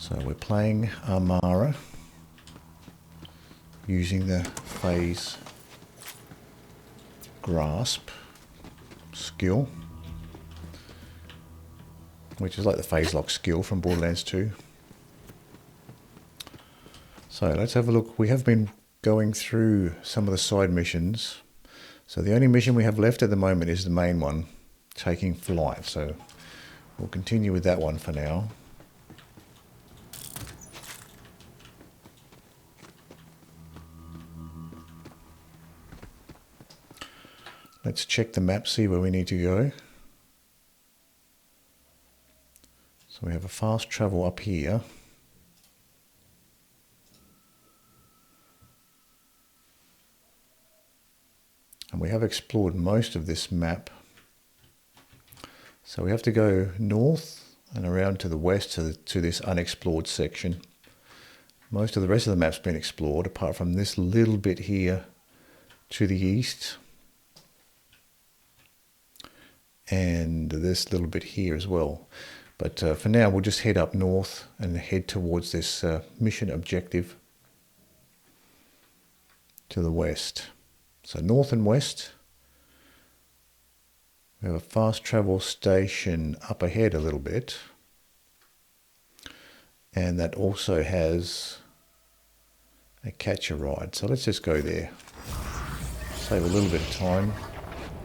So we're playing Amara using the Phasegrasp skill, which is like the phase lock skill from Borderlands 2. So let's have a look. We have been going through some of the side missions. So the only mission we have left at the moment is the main one, taking flight. So we'll continue with that one for now. Let's check the map, see where we need to go. So we have a fast travel up here. And we have explored most of this map. So we have to go north and around to the west to this unexplored section. Most of the rest of the map's been explored, apart from this little bit here to the east. And this little bit here as well. But for now, we'll just head up north and head towards this mission objective to the west. So north and west. We have a fast travel station up ahead a little bit. And that also has a catch a ride. So let's just go there. Save a little bit of time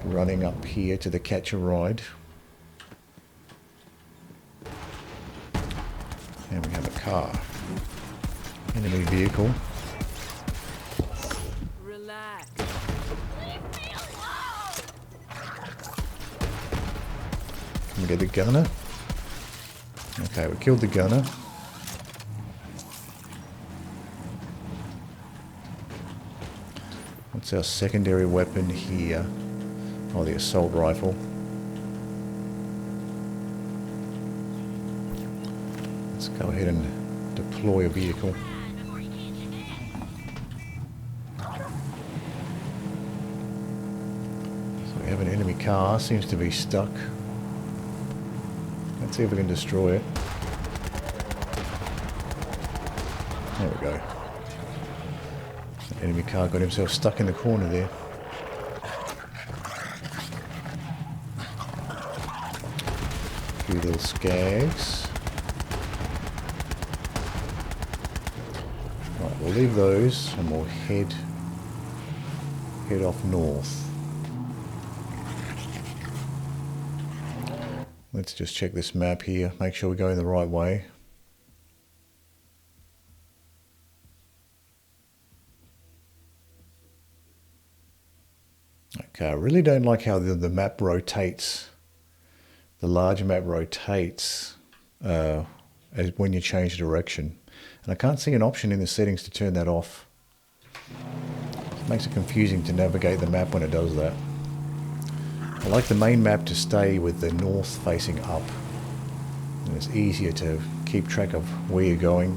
running up here to the catch a ride. And we have a car. Enemy vehicle. Relax. Can we get the gunner? Okay, we killed the gunner. What's our secondary weapon here? Oh, the assault rifle. Let's go ahead and deploy a vehicle. So we have an enemy car, seems to be stuck. Let's see if we can destroy it. There we go. The enemy car got himself stuck in the corner there. A few little skags. Right, we'll leave those and we'll head off north. Let's just check this map here, make sure we're going the right way. Okay, I really don't like how the map rotates. The large map rotates when you change direction. And I can't see an option in the settings to turn that off. It makes it confusing to navigate the map when it does that. I like the main map to stay with the north facing up. And it's easier to keep track of where you're going.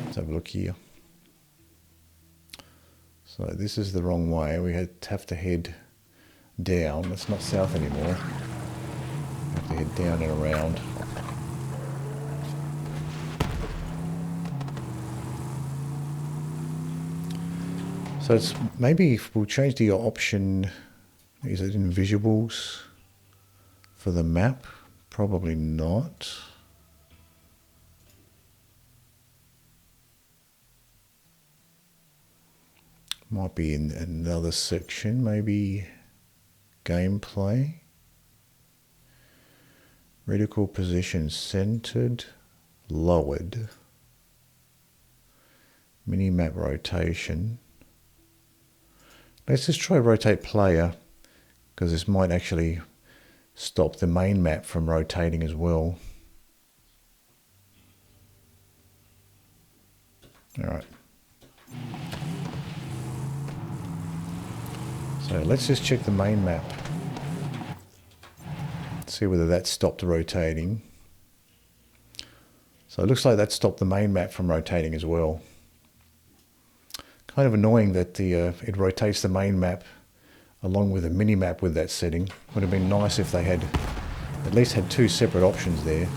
Let's have a look here. So this is the wrong way. We have to head down. It's not south anymore. We have to head down and around. So it's maybe if we'll change the option, is it in visuals for the map? Probably not. Might be in another section, maybe gameplay. Reticle position centered, lowered. Mini-map rotation. Let's just try rotate player, because this might actually stop the main map from rotating as well. Alright. So let's just check the main map. See whether that stopped the rotating. So it looks like that stopped the main map from rotating as well. Kind of annoying that it rotates the main map along with a mini-map with that setting. Would have been nice if they had at least had two separate options there.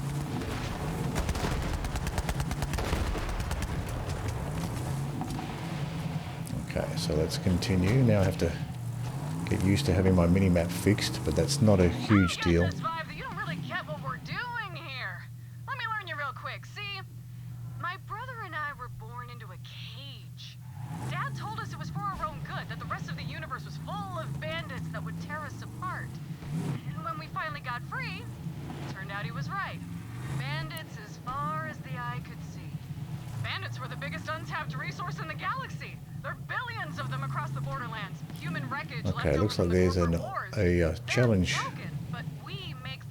Okay, so let's continue. Now I have to get used to having my mini-map fixed, but that's not a huge deal. You don't really get what we're doing here. Let me learn you real quick. See, my brother and I were born into a cage. Dad told us it was for our own good, that the rest of the universe was full of bandits that would tear us apart. And when we finally got free, it turned out he was right. Bandits as far as the eye could see. Bandits were the biggest untapped resource in the galaxy. There are billions of them across the Borderlands. Human wreckage. Okay, looks like there's a challenge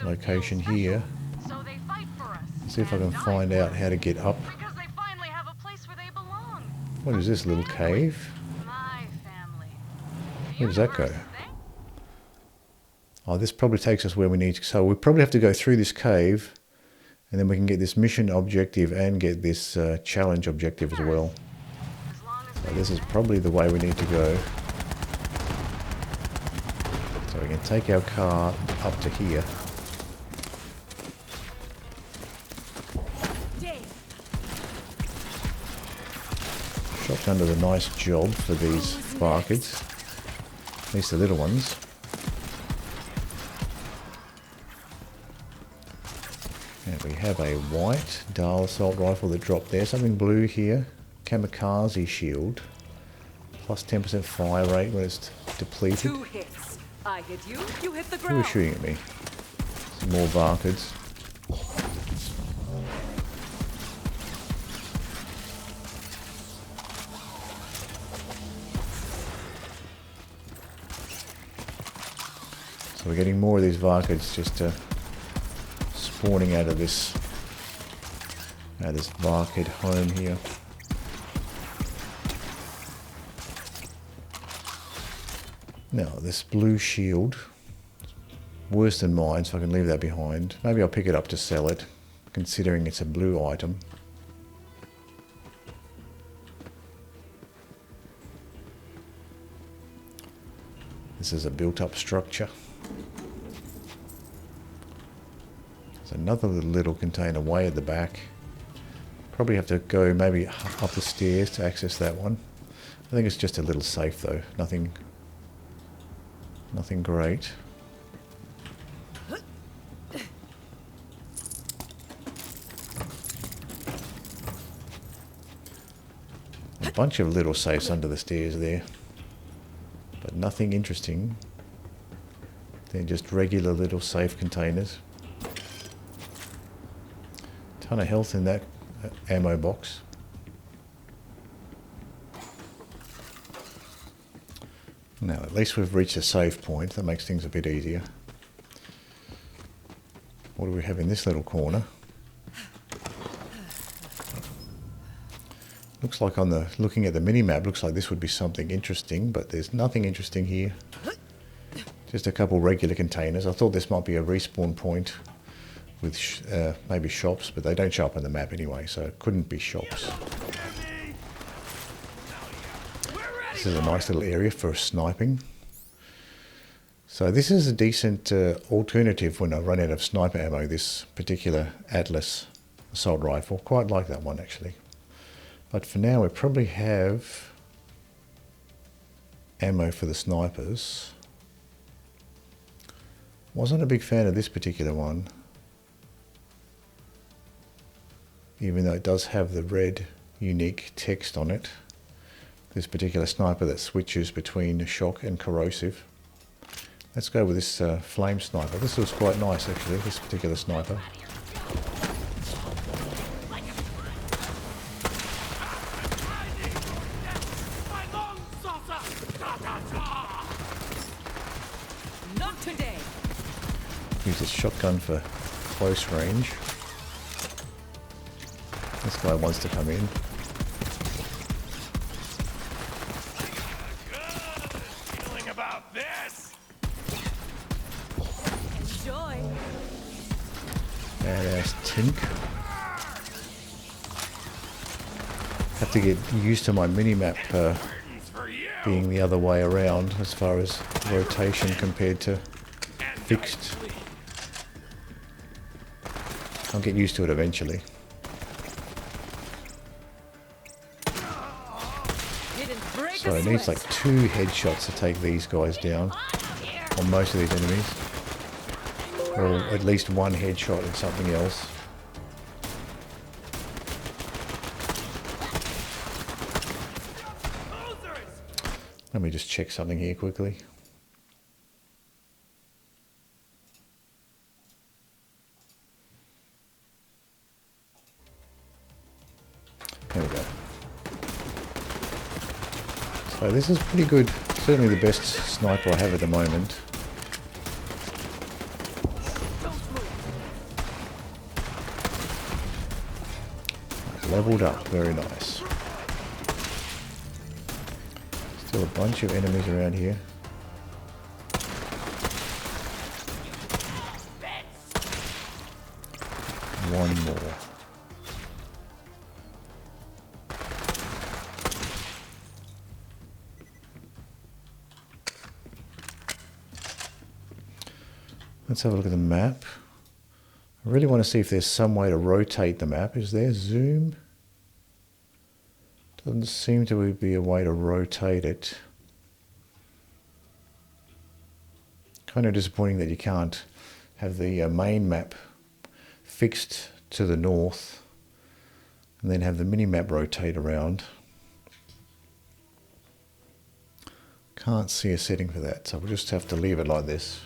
location here. So they fight for us. Let's see if I can find out how to get up. Because they finally have a place where they belong. What is this little cave? My family. Where does that go? Oh, this probably takes us where we need to. So we probably have to go through this cave, and then we can get this mission objective and get this challenge objective as well. So this is probably the way we need to go. So we can take our car up to here. Shotgun does a nice job for these barkids, at least the little ones. And we have a white Dahl assault rifle that dropped there, something blue here. Kamikaze shield, plus 10% fire rate when it's depleted. 2 hits. I hit you, you hit the Who ground. was shooting at me? Some more barkids. So we're getting more of these barkids just spawning out of this barkid home here. Now this blue shield, worse than mine, so I can leave that behind. Maybe I'll pick it up to sell it, considering it's a blue item. This is a built-up structure. There's another little container way at the back. Probably have to go maybe up the stairs to access that one. I think it's just a little safe though, nothing great. A bunch of little safes under the stairs there, but nothing interesting. They're just regular little safe containers. Ton of health in that ammo box. Now, at least we've reached a save point. That makes things a bit easier. What do we have in this little corner? Looks like looking at the mini-map, looks like this would be something interesting, but there's nothing interesting here. Just a couple regular containers. I thought this might be a respawn point with maybe shops, but they don't show up on the map anyway, so it couldn't be shops. This is a nice little area for sniping. So this is a decent alternative when I run out of sniper ammo, this particular Atlas assault rifle. Quite like that one actually. But for now we probably have ammo for the snipers. Wasn't a big fan of this particular one, even though it does have the red unique text on it. This particular sniper that switches between shock and corrosive. Let's go with this flame sniper. This was quite nice actually, this particular sniper. Not today. Use this shotgun for close range. This guy wants to come in. Enjoy. Badass Tink. Have to get used to my mini-map being the other way around as far as rotation compared to fixed. I'll get used to it eventually. So it needs like 2 headshots to take these guys down, or most of these enemies, or at least 1 headshot and something else. Let me just check something here quickly. There we go. So this is pretty good. Certainly the best sniper I have at the moment. Leveled up, very nice. Still a bunch of enemies around here. One more. Let's have a look at the map. I really want to see if there's some way to rotate the map. Is there zoom? Doesn't seem to be a way to rotate it. Kind of disappointing that you can't have the main map fixed to the north and then have the mini map rotate around. Can't see a setting for that, so we'll just have to leave it like this.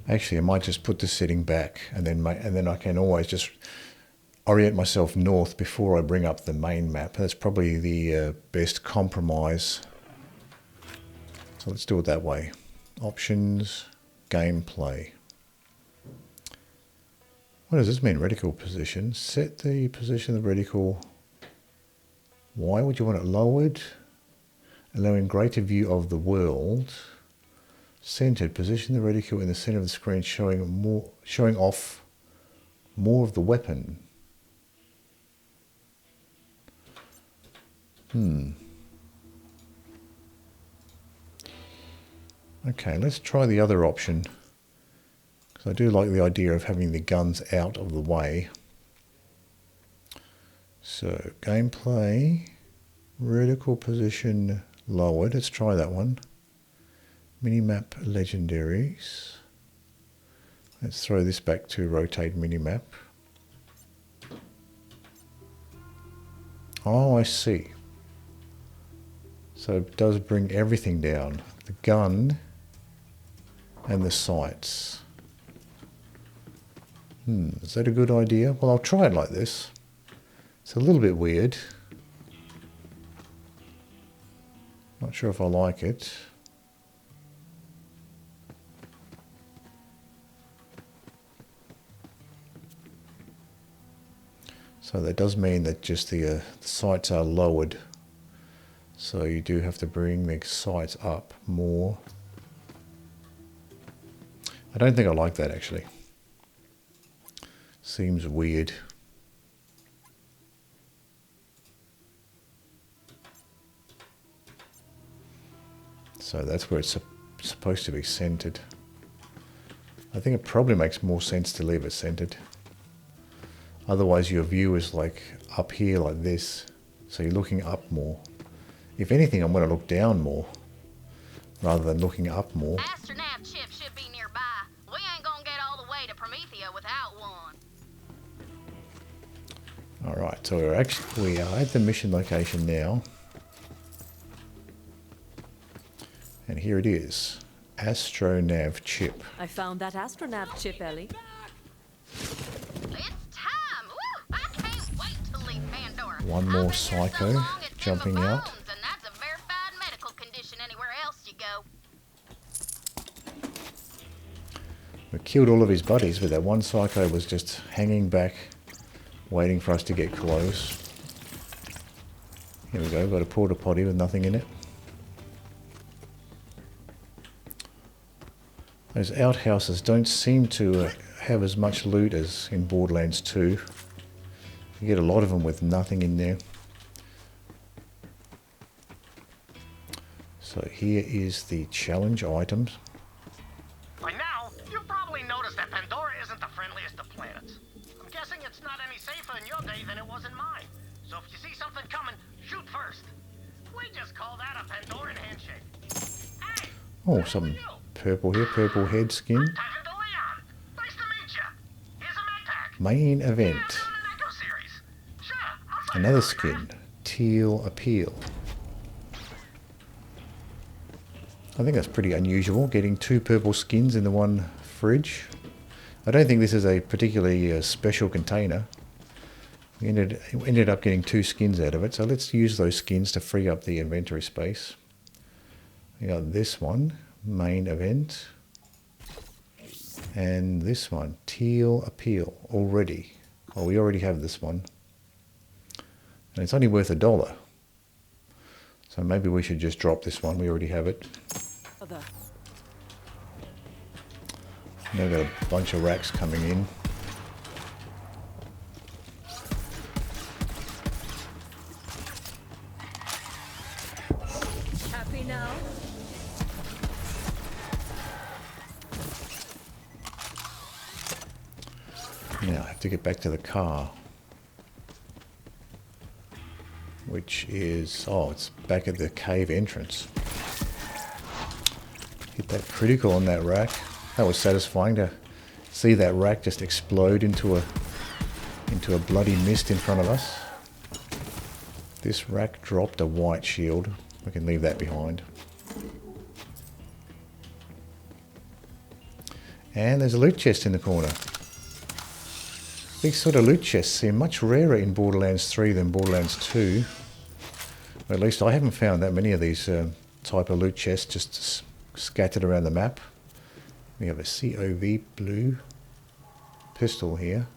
Actually, I might just put the setting back, and then I can always just orient myself north before I bring up the main map. That's probably the best compromise. So let's do it that way. Options, gameplay. What does this mean? Reticle position. Set the position of the reticle. Why would you want it lowered? Allowing greater view of the world. Centered, position the reticle in the center of the screen, showing off more of the weapon. Okay, let's try the other option, because I do like the idea of having the guns out of the way. So, gameplay, reticle position lowered. Let's try that one. Minimap legendaries. Let's throw this back to rotate minimap. Oh, I see. So it does bring everything down. The gun and the sights. Is that a good idea? Well, I'll try it like this. It's a little bit weird. Not sure if I like it. So that does mean that just the sights are lowered. So you do have to bring the sights up more. I don't think I like that actually. Seems weird. So that's where it's supposed to be centered. I think it probably makes more sense to leave it centered. Otherwise your view is like up here like this, so you're looking up more. If anything, I'm going to look down more rather than looking up more. Astronav chip should be nearby. We ain't gonna get all the way to Promethea without one. Alright, so we are at the mission location now. And here it is. Astronav chip. I found that astronav chip, Ellie. One more psycho jumping out. And that's a verified medical condition anywhere else you go. We killed all of his buddies, but that one psycho was just hanging back, waiting for us to get close. Here we go, got a porta potty with nothing in it. Those outhouses don't seem to have as much loot as in Borderlands 2. You get a lot of them with nothing in there. So here is the challenge items. By now, you've probably noticed that Pandora isn't the friendliest of planets. I'm guessing it's not any safer in your day than it was in mine. So if you see something coming, shoot first. We just call that a Pandoran handshake. Hey! Oh, some purple here, purple head skin. Nice to meet you. Here's a med pack. Main event. Sure, I'll sign Another it for you, skin. Teal Appeal. I think that's pretty unusual, getting 2 purple skins in the one fridge. I don't think this is a particularly special container. We ended up getting 2 skins out of it, so let's use those skins to free up the inventory space. We got this one, main event, and this one, Teal Appeal, already. Oh, we already have this one. And it's only worth $1. So maybe we should just drop this one, we already have it. Now we've got a bunch of racks coming in. Happy now? Now I have to get back to the car. Which is, oh, it's back at the cave entrance. Hit that critical on that rack. That was satisfying to see that rack just explode into a bloody mist in front of us. This rack dropped a white shield. We can leave that behind. And there's a loot chest in the corner. These sort of loot chests seem much rarer in Borderlands 3 than Borderlands 2. Or at least I haven't found that many of these type of loot chests just scattered around the map. We have a COV blue pistol here.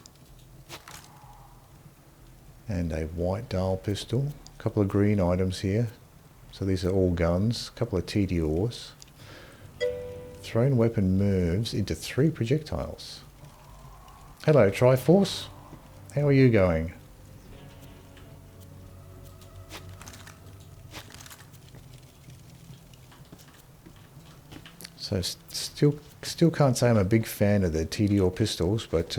And a white dial pistol. A couple of green items here. So these are all guns. A couple of Tediores. Thrown weapon moves into 3 projectiles. Hello, Triforce. How are you going? So still can't say I'm a big fan of the Tediore pistols, but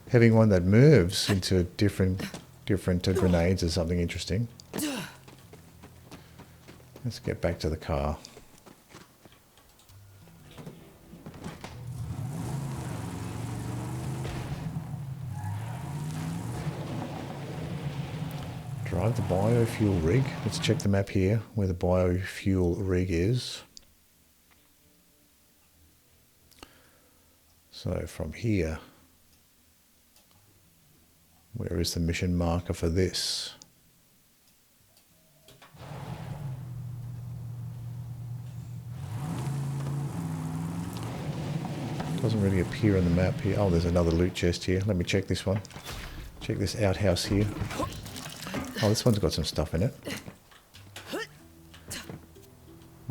having one that moves into different grenades is something interesting. Let's get back to the car. Drive the biofuel rig. Let's check the map here where the biofuel rig is. So from here, where is the mission marker for this? Doesn't really appear on the map here. Oh, there's another loot chest here. Let me check this one. Check this outhouse here. Oh, this one's got some stuff in it.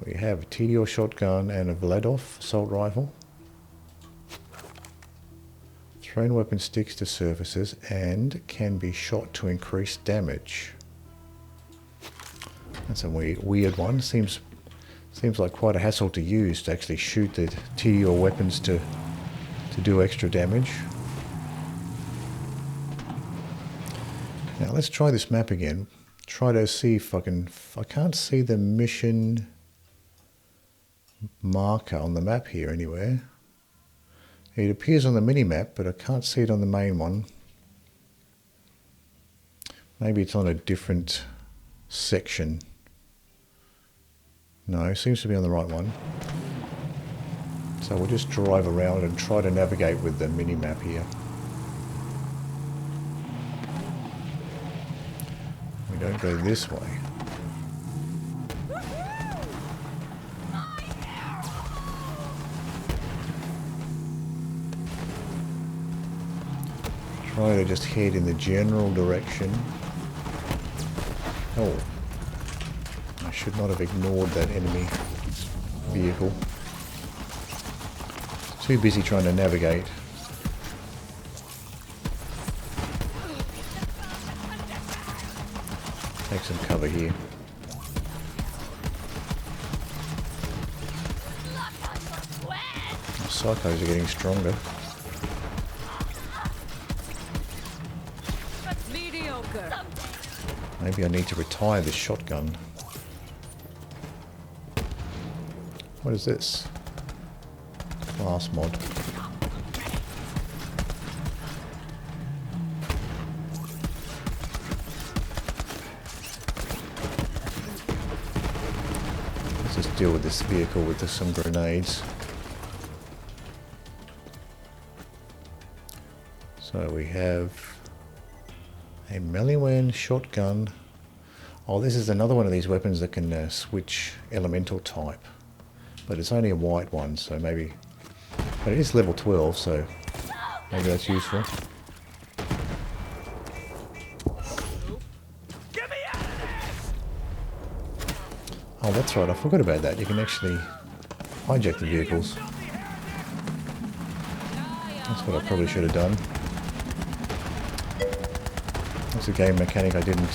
We have a Tediore shotgun and a Vladov assault rifle. Thrown weapon sticks to surfaces and can be shot to increase damage. That's a weird one. Seems like quite a hassle to use to actually shoot the Tediore weapons to do extra damage. Now let's try this map again. Try to see if I can't see the mission marker on the map here anywhere. It appears on the mini-map, but I can't see it on the main one. Maybe it's on a different section. No, it seems to be on the right one. So we'll just drive around and try to navigate with the mini-map here. We don't go this way. Try to just head in the general direction. Oh, I should not have ignored that enemy vehicle. Too busy trying to navigate. Take some cover here. The psychos are getting stronger. Mediocre. Maybe I need to retire this shotgun. What is this? Class mod. Let's just deal with this vehicle with some grenades. So we have a melee shotgun. Oh, this is another one of these weapons that can switch elemental type. But it's only a white one, so maybe... But it is level 12, so maybe that's useful. Oh, that's right, I forgot about that. You can actually hijack the vehicles. That's what I probably should have done. That's a game mechanic I didn't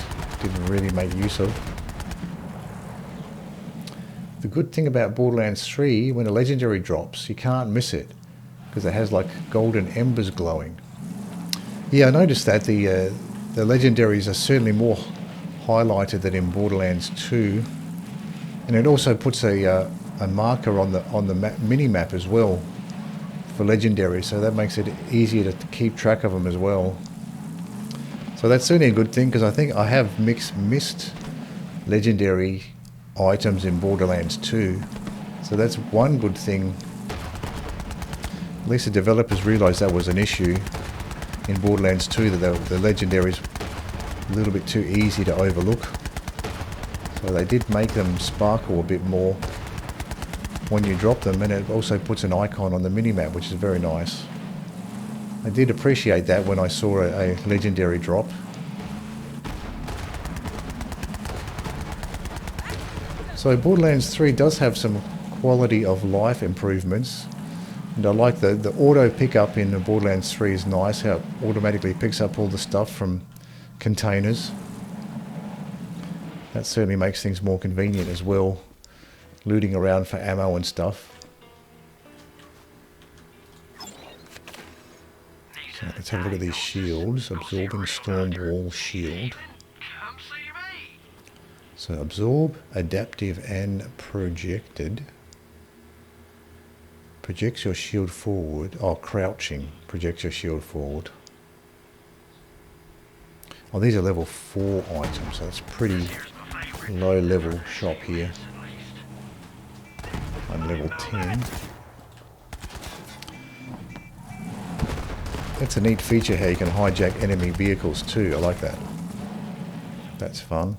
really make use of. The good thing about Borderlands 3, when a legendary drops, you can't miss it because it has like golden embers glowing. Yeah, I noticed that the legendaries are certainly more highlighted than in Borderlands 2, and it also puts a marker on the mini map as well for legendaries, so that makes it easier to keep track of them as well. So that's certainly a good thing because I think I have missed legendary items in Borderlands 2, so that's one good thing. At least the developers realised that was an issue in Borderlands 2, that the legendaries a little bit too easy to overlook. So they did make them sparkle a bit more when you drop them, and it also puts an icon on the minimap, which is very nice. I did appreciate that when I saw a legendary drop. So Borderlands 3 does have some quality of life improvements, and I like the auto pickup in Borderlands 3 is nice, how it automatically picks up all the stuff from containers. That certainly makes things more convenient as well, looting around for ammo and stuff. So let's have a look at these shields. Absorbing storm wall shield. So absorb, adaptive and projected. Projects your shield forward. Oh, crouching. Projects your shield forward. Oh, these are level 4 items, so it's pretty low level shop here. I'm level 10. That's a neat feature how you can hijack enemy vehicles too. I like that. That's fun.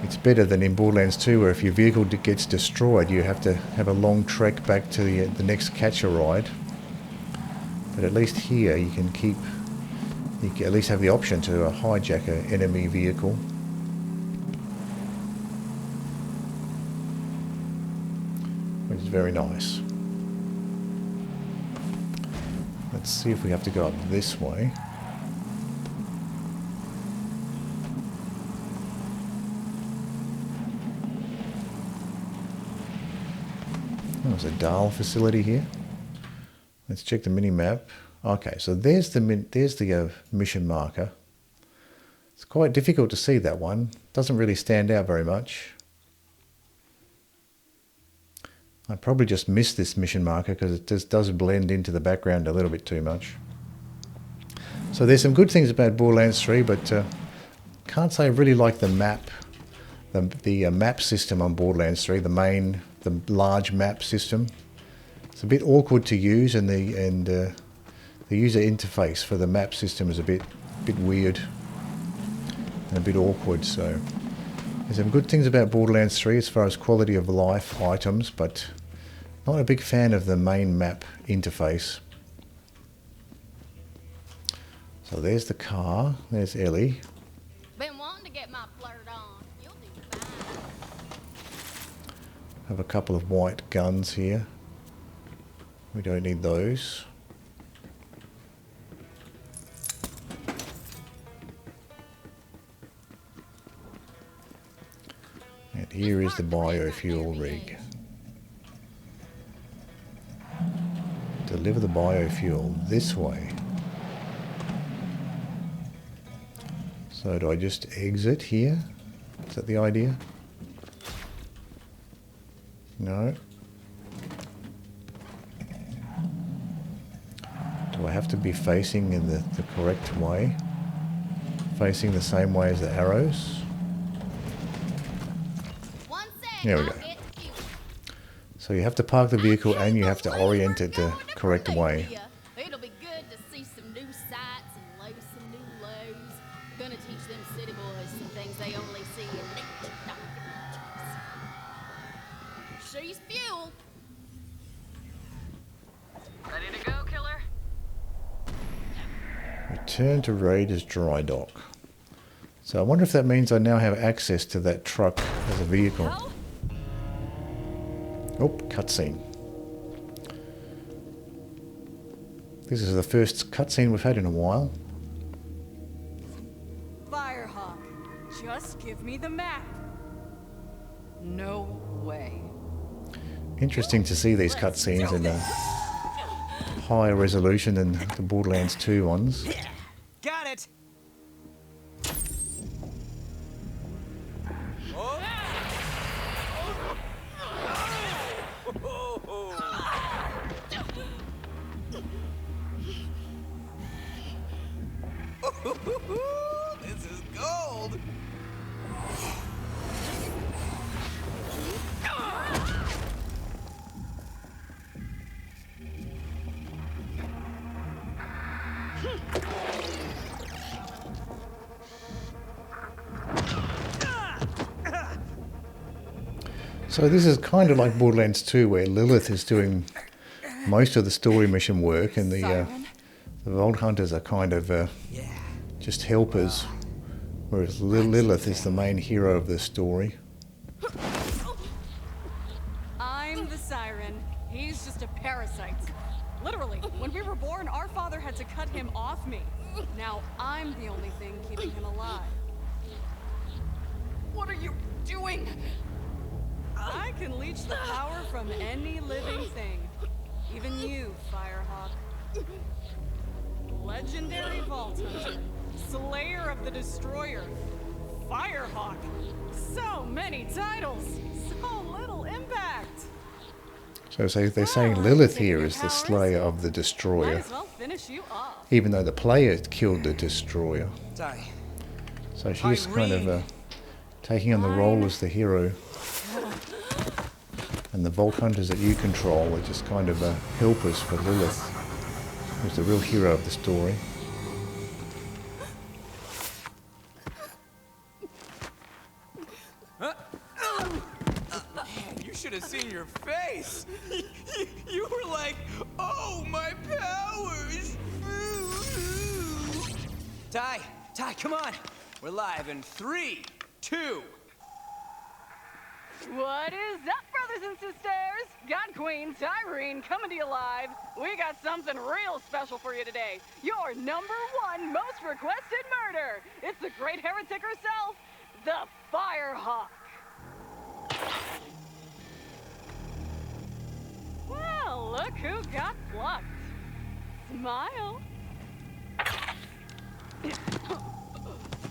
It's better than in Borderlands 2, where if your vehicle gets destroyed, you have to have a long trek back to the next catcher ride. But at least here you can at least have the option to hijack an enemy vehicle. Which is very nice. Let's see if we have to go up this way. There's a Dahl facility here. Let's check the mini-map. Okay, so there's the mission marker. It's quite difficult to see that one. Doesn't really stand out very much. I probably just missed this mission marker because it just does blend into the background a little bit too much. So there's some good things about Borderlands 3, but can't say I really like the map. The map system on Borderlands 3, the large map system. It's a bit awkward to use, and the user interface for the map system is a bit weird and a bit awkward. So there's some good things about Borderlands 3 as far as quality of life items, but not a big fan of the main map interface. So there's the car. There's Ellie. Been wanting to get my flirt on. You'll do fine. Have a couple of white guns here. We don't need those. And here is the biofuel rig. Deliver the biofuel this way. So do I just exit here? Is that the idea? No. Do I have to be facing in the correct way? Facing the same way as the arrows? There we go. So you have to park the vehicle and you have to orient it the correct way. It'll be good to see some new sights and low some new lows. Gonna teach them city boys some things they only see in documentaries. She's fuel. Ready to go, killer? Return to Raiders Dry Dock. So I wonder if that means I now have access to that truck as a vehicle. Oh, cutscene. This is the first cutscene we've had in a while. Firehawk, just give me the map. No way. Interesting to see these cutscenes in a higher resolution than the Borderlands 2 ones. Got it. This is gold. So this is kind of like Borderlands 2, where Lilith is doing most of the story mission work, and the Vault Hunters are kind of just helpers, whereas Lilith is the main hero of the story. I'm the Siren. He's just a parasite. Literally, when we were born, our father had to cut him off me. Now I'm the only thing keeping him alive. What are you doing? I can leech the power from any living thing. Even you, Firehawk. Legendary Vault Hunter. Slayer of the Destroyer. Firehawk. So many titles. So little impact. So they're saying Lilith here is the Slayer of the Might Destroyer, as well finish you off. even though the player killed the Destroyer. Sorry. So she's kind of taking on the role as the hero. And the Vault Hunters that you control are just kind of helpers for Lilith, who's the real hero of the story. Man, you should have seen your face. You were like, oh, my powers. Ty, come on. We're live in 3, 2. What is up, brothers and sisters? God Queen Tyreen coming to you live. We got something real special for you today. Your #1 most requested murder. It's the great heretic herself, the Firehawk. Well, look who got plucked. Smile.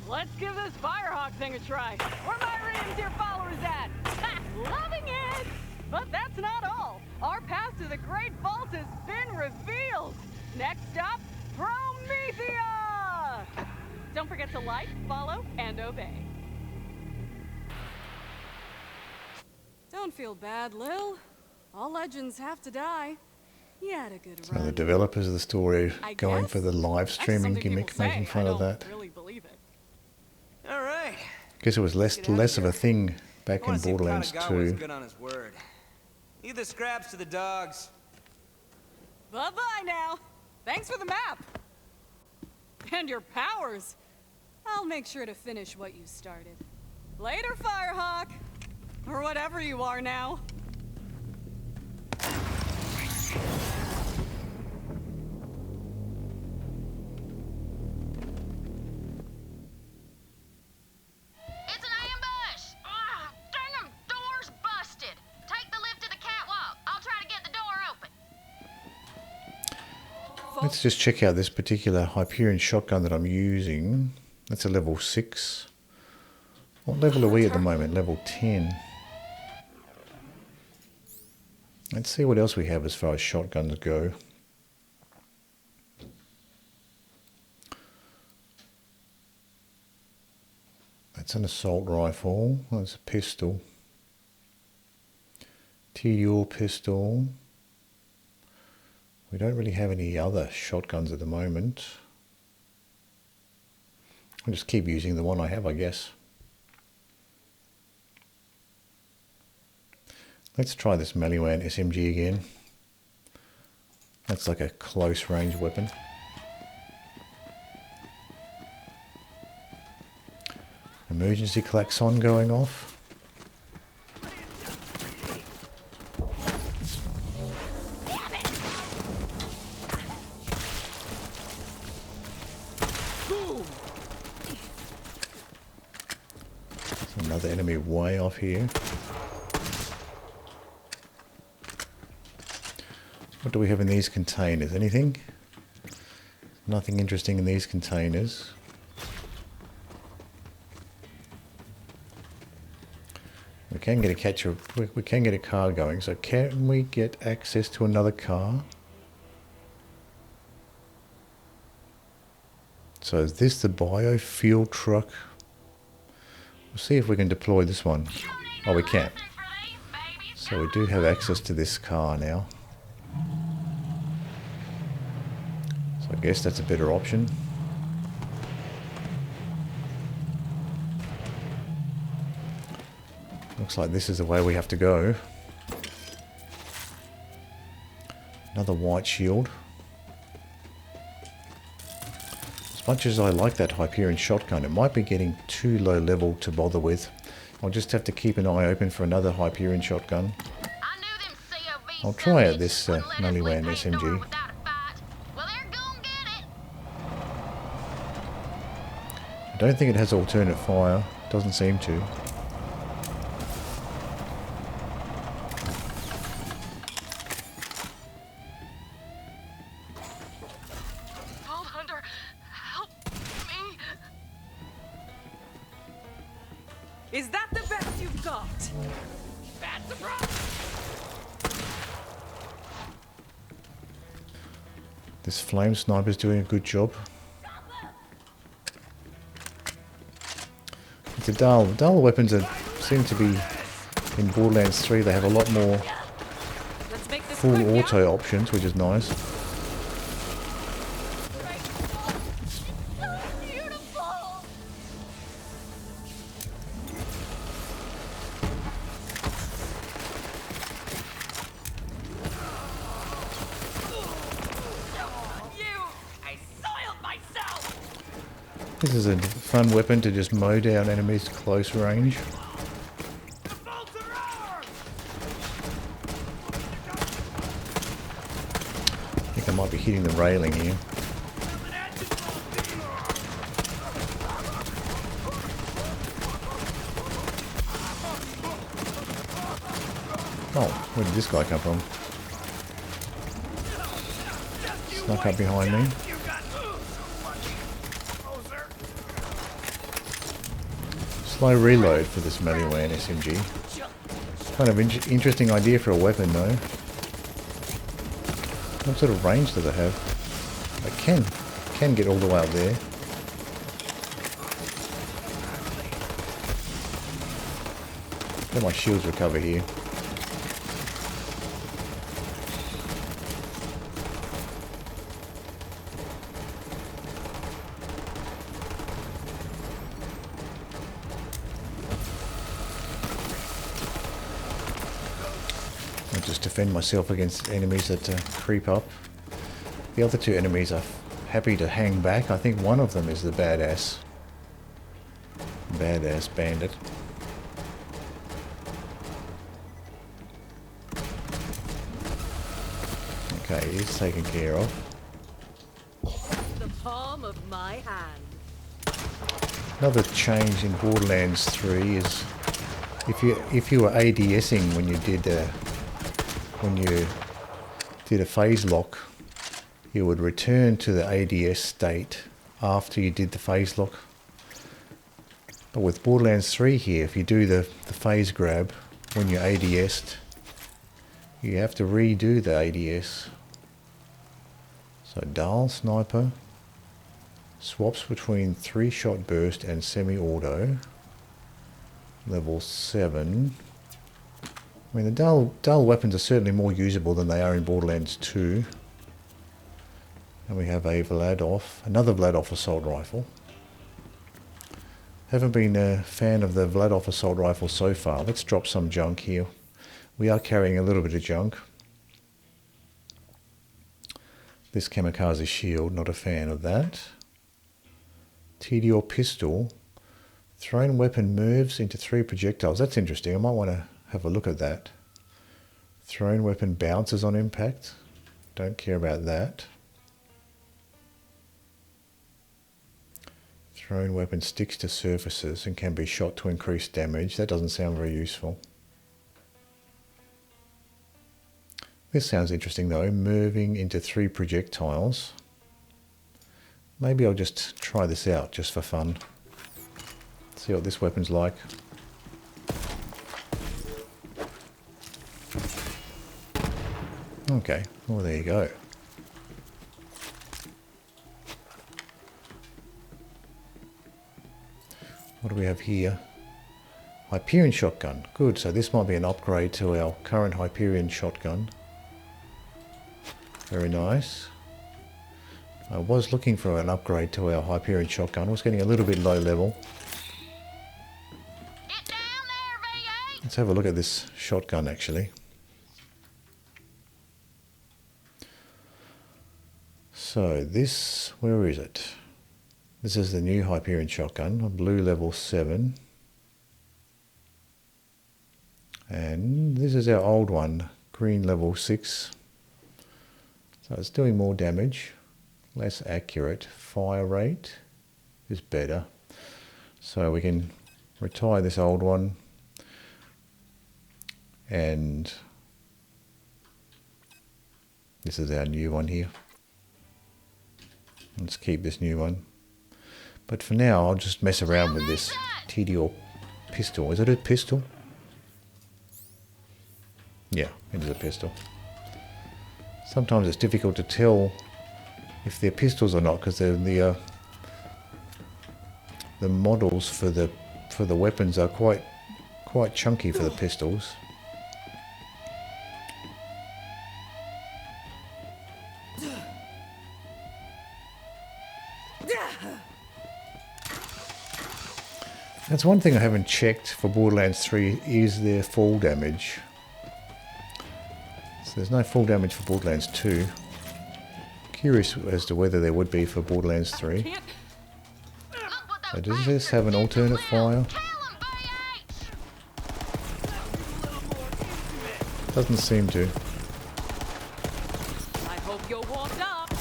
Let's give this Firehawk thing a try. Where my reindeer followers at? Ha! Loving it! But that's not all. Our path to the Great Vault has been revealed. Next stop, Promethea! Don't forget to like, follow, and obey. Don't feel bad, Lil. All legends have to die. You had a good So run. the developers of the story I going guess for the live that's streaming something people gimmick, making say. fun I of don't that. really believe it. All right. Guess it was less of a thing back I in want to see if Borderlands Kanagawa was 2. good on his word. Leave the scraps to the dogs. Bye-bye now. Thanks for the map. And your powers. I'll make sure to finish what you started. Later, Firehawk. Or whatever you are now. Let's just check out this particular Hyperion shotgun that I'm using. That's a level 6. What level are we at the moment? Level 10. Let's see what else we have as far as shotguns go. That's an assault rifle. That's a pistol. Tediore pistol. We don't really have any other shotguns at the moment. I'll just keep using the one I have, I guess. Let's try this Maliwan SMG again. That's like a close range weapon. Emergency klaxon going off. There's another enemy way off here. What do we have in these containers? Anything? Nothing interesting in these containers. We can get a car going. So can we get access to another car? So is this the biofuel truck? We'll see if we can deploy this one. Oh, we can. So we do have access to this car now. So I guess that's a better option. Looks like this is the way we have to go. Another white shield. As much as I like that Hyperion shotgun, it might be getting too low level to bother with. I'll just have to keep an eye open for another Hyperion shotgun. I'll try out this Maliwan SMG. I don't think it has alternate fire. Doesn't seem to. Is that the best you've got? That's the problem. This flame sniper's doing a good job. The dual weapons seem to be in Borderlands 3. They have a lot more full auto options, which is nice. This is a fun weapon to just mow down enemies close range. I think I might be hitting the railing here. Oh, where did this guy come from? Snuck up behind me. Slow reload for this Maliwan SMG. Kind of interesting idea for a weapon though. What sort of range does it have? I can get all the way up there. Let my shields recover here. Just defend myself against enemies that creep up. The other two enemies are happy to hang back. I think one of them is the badass bandit. Okay, he's taken care of. The palm of my hand. Another change in Borderlands 3 is if you were ADSing when you did a phase lock, you would return to the ADS state after you did the phase lock. But with Borderlands 3 here, if you do the phase grab when you're ADS'd, you have to redo the ADS. So dial sniper, swaps between 3-shot burst and semi-auto, level 7. I mean, the dual weapons are certainly more usable than they are in Borderlands 2. And we have a another Vladoff assault rifle. Haven't been a fan of the Vladoff assault rifle so far. Let's drop some junk here. We are carrying a little bit of junk. This kamikaze shield, not a fan of that. Tediore pistol. Thrown weapon moves into 3 projectiles. That's interesting. I might want to have a look at that. Thrown weapon bounces on impact. Don't care about that. Thrown weapon sticks to surfaces and can be shot to increase damage. That doesn't sound very useful. This sounds interesting though. Moving into 3 projectiles. Maybe I'll just try this out just for fun. See what this weapon's like. Okay, well there you go. What do we have here? Hyperion shotgun. Good, so this might be an upgrade to our current Hyperion shotgun. Very nice. I was looking for an upgrade to our Hyperion shotgun. I was getting a little bit low level. Get down there, V8! Let's have a look at this shotgun actually. So this, where is it? This is the new Hyperion shotgun, blue level 7. And this is our old one, green level 6. So it's doing more damage, less accurate. Fire rate is better. So we can retire this old one and this is our new one here. Let's keep this new one. But for now, I'll just mess around with this Tediore pistol. Is it a pistol? Yeah, it is a pistol. Sometimes it's difficult to tell if they're pistols or not because the models for the weapons are quite chunky for the pistols. That's one thing I haven't checked for Borderlands 3 is their fall damage. So there's no fall damage for Borderlands 2. Curious as to whether there would be for Borderlands 3. So does this have an alternate fire? Doesn't seem to. I hope you're warmed up.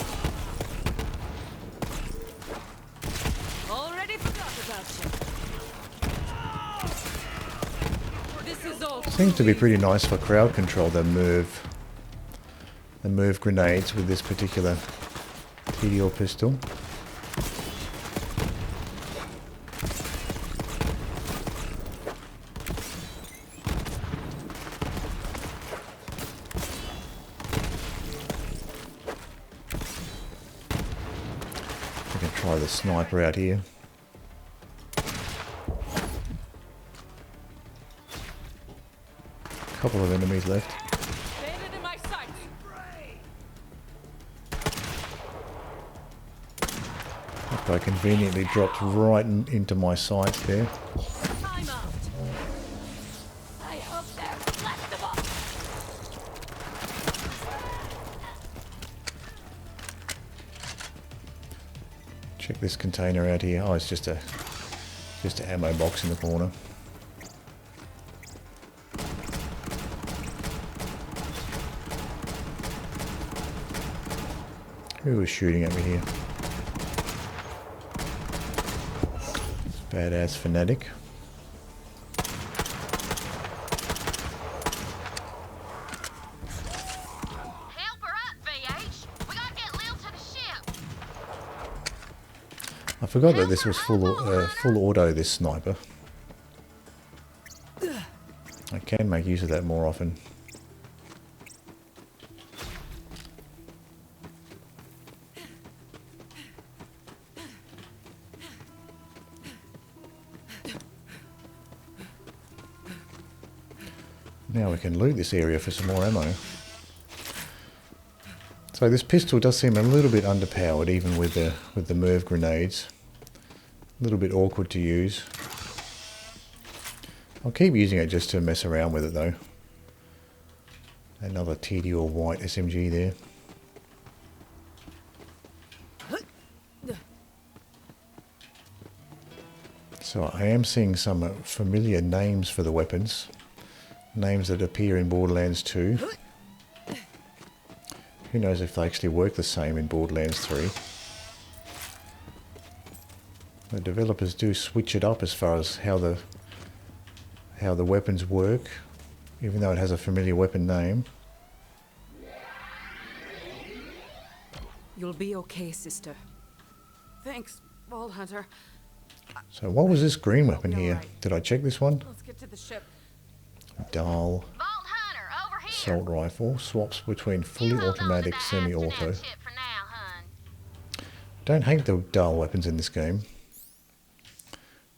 Already forgot about you. This is all. Seems to be pretty nice for crowd control. They move grenades with this particular Tediore pistol. We can try the sniper out here. Couple of enemies left. Bandit in my sight. That guy conveniently dropped right into my sights there. Time out. I hope they're flexible. Check this container out here. Oh, it's just an ammo box in the corner. Who was shooting at me here? Badass fanatic. Help her up, VH. We gotta get Lil to I forgot that this was full auto, this sniper. I can make use of that more often. Now we can loot this area for some more ammo. So this pistol does seem a little bit underpowered, even with the MIRV grenades. A little bit awkward to use. I'll keep using it just to mess around with it though. Another Tediore white SMG there. So I am seeing some familiar names for the weapons. Names that appear in Borderlands 2. Who knows if they actually work the same in Borderlands 3. The developers do switch it up as far as how the weapons work, even though it has a familiar weapon name. You'll be okay, sister. Thanks, Vault Hunter. So what was this green weapon here? Alright. Did I check this one? Let's get to the ship. Dahl Vault Hunter, over here. assault rifle. Swaps between fully automatic, semi-auto. For now, hun. Don't hate the Dahl weapons in this game.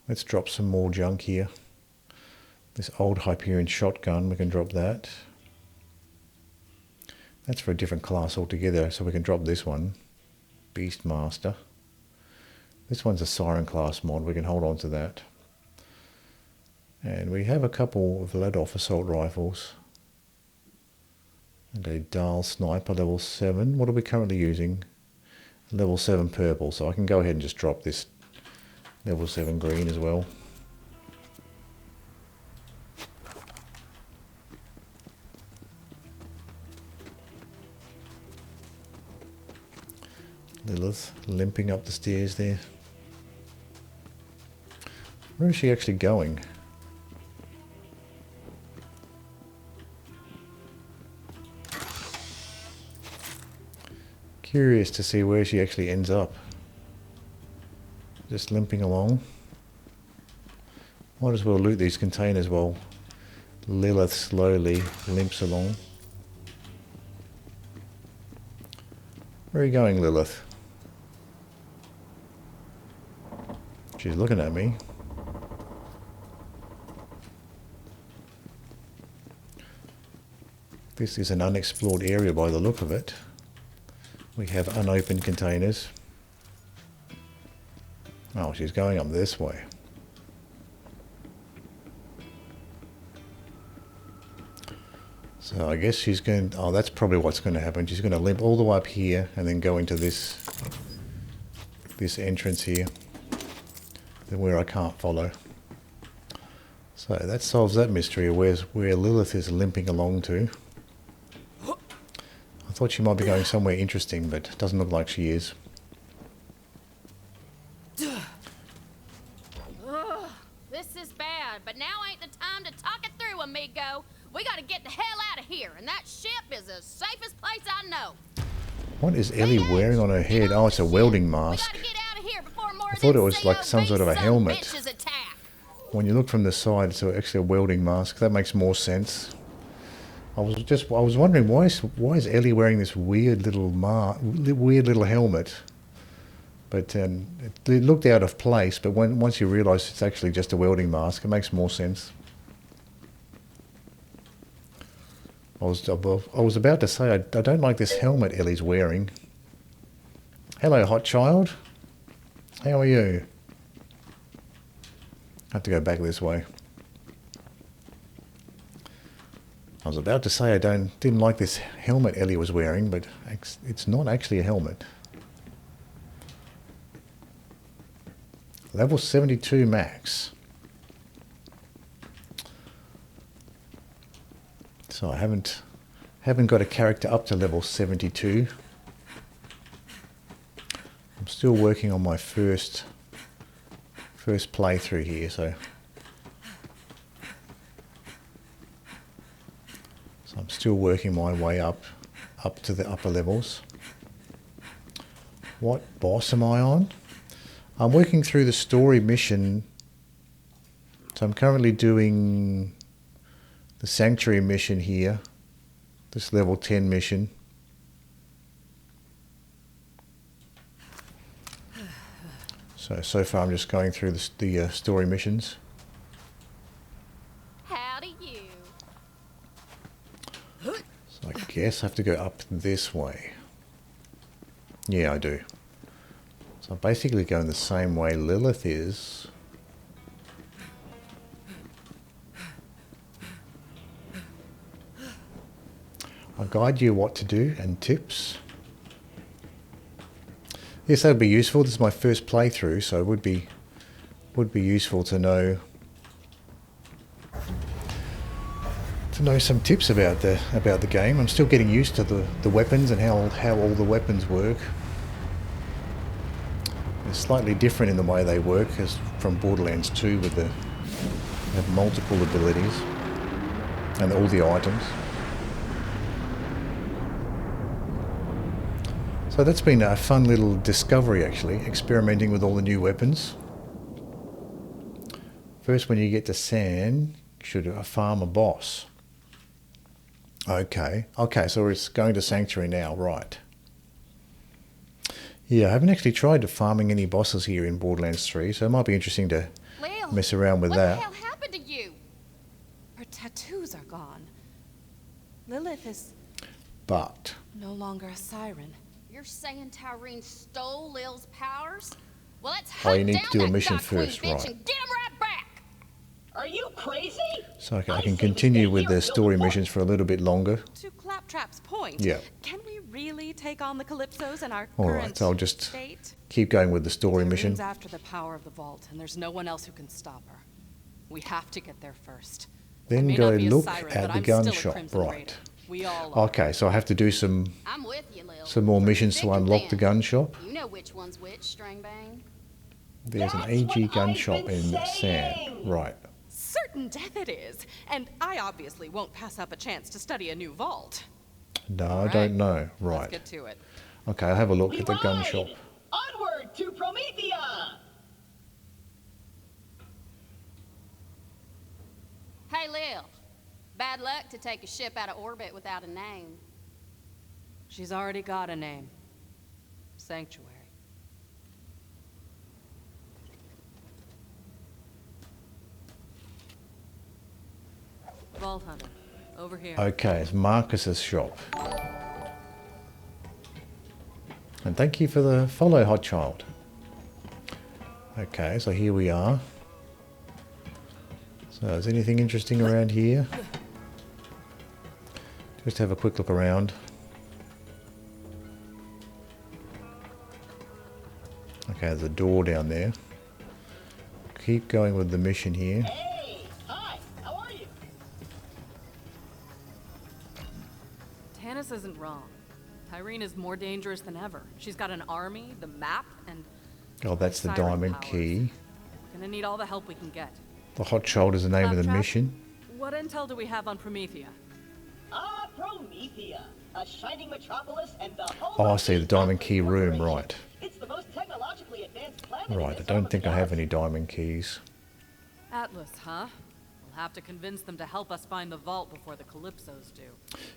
Let's drop some more junk here. This old Hyperion shotgun, we can drop that. That's for a different class altogether, so we can drop this one. Beastmaster. This one's a Siren class mod, we can hold on to that. And we have a couple of let-off assault rifles. And a Dahl sniper, level 7. What are we currently using? Level 7 purple, so I can go ahead and just drop this level 7 green as well. Lilith limping up the stairs there. Where is she actually going? Curious to see where she actually ends up. Just limping along. Might as well loot these containers while Lilith slowly limps along. Where are you going, Lilith? She's looking at me. This is an unexplored area by the look of it. We have unopened containers. Oh, she's going up this way. So I guess she's going... Oh, that's probably what's going to happen. She's going to limp all the way up here and then go into this entrance here, where I can't follow. So that solves that mystery of where Lilith is limping along to. I thought she might be going somewhere interesting, but it doesn't look like she is. This is bad, but now ain't the time to talk it through, amigo. We gotta get the hell out of here, and that ship is the safest place I know. What is Ellie wearing on her head? Oh, it's a welding mask. We gotta get out of here before more I thought it was like some sort of a helmet. Attack. When you look from the side, it's actually a welding mask. That makes more sense. I was wondering why is Ellie wearing this weird little helmet? But it looked out of place. But once you realise it's actually just a welding mask, it makes more sense. I was about to say I don't like this helmet Ellie's wearing. Hello, hot child. How are you? I have to go back this way. I was about to say I didn't like this helmet Ellie was wearing, but it's not actually a helmet. Level 72 max. So I haven't got a character up to level 72. I'm still working on my first playthrough here, so I'm still working my way up to the upper levels. What boss am I on? I'm working through the story mission. So I'm currently doing the Sanctuary mission here. This level 10 mission. So far I'm just going through the story missions. Howdy you. So I guess I have to go up this way. Yeah, I do. So I'm basically going the same way Lilith is. I'll guide you what to do and tips. Yes, that would be useful. This is my first playthrough, so it would be useful to know some tips about the game. I'm still getting used to the weapons and how all the weapons work. They're slightly different in the way they work as from Borderlands 2 with they have multiple abilities and all the items. So that's been a fun little discovery actually, experimenting with all the new weapons. First when you get to San, you should farm a boss. Okay, so it's going to Sanctuary now, right. Yeah, I haven't actually tried to farming any bosses here in Borderlands 3, so it might be interesting to Lil, mess around with that. What the hell happened to you? Her tattoos are gone. Lilith is But no longer a siren. You're saying Tyrene stole Lil's powers? Well, let's Oh, you hunt need down to do a that mission God Queen first, bitch right. and get him right back. Are you crazy? so I can continue with the story missions for a little bit longer. To Claptrap's point, Yeah. can we really take on the Calypsos in our All current right, so I'll just state? keep going with the story mission. Tyrene's after the power of the vault, and there's no one else who can stop her. We have to get there first. I Then may go not be a look siren, at but the I'm gun still a shop, Crimson right. Raider. We all are. Okay, so I have to do some I'm with you, Lil. more missions Thick to and unlock thin. the gun shop. You know which one's which, Stringbang. There's an That's AG what gun I've shop been in San. saying. Right. Certain death it is, and I obviously won't pass up a chance to study a new vault. No, All I right, don't know. Let's Right. get to it. Okay, I'll have a look We at the gun ride! shop. Onward to Promethea! Hey, Lil. Bad luck to take a ship out of orbit without a name. She's already got a name. Sanctuary. Vault Hunter, over here. Okay, it's Marcus's shop. And thank you for the follow, Hot Child. Okay, so here we are. So is anything interesting around here? Just have a quick look around. Okay, there's a door down there. Keep going with the mission here. Hey! Hi! How are you? Tanis isn't wrong. Tyrene is more dangerous than ever. She's got an army, the map, and Oh, that's the siren diamond powers. key. We're gonna need all the help we can get. The Hot Child is the name of the Claptrap? mission. What intel do we have on Promethea? Ah, Promethea, a shining metropolis and the home Oh, I of see, the diamond key room, Corporation. right. It's the most technologically advanced planet in Right, I this don't arm of think the I have galaxy. any diamond keys. Atlas, huh? We'll have to convince them to help us find the vault before the Calypsos do.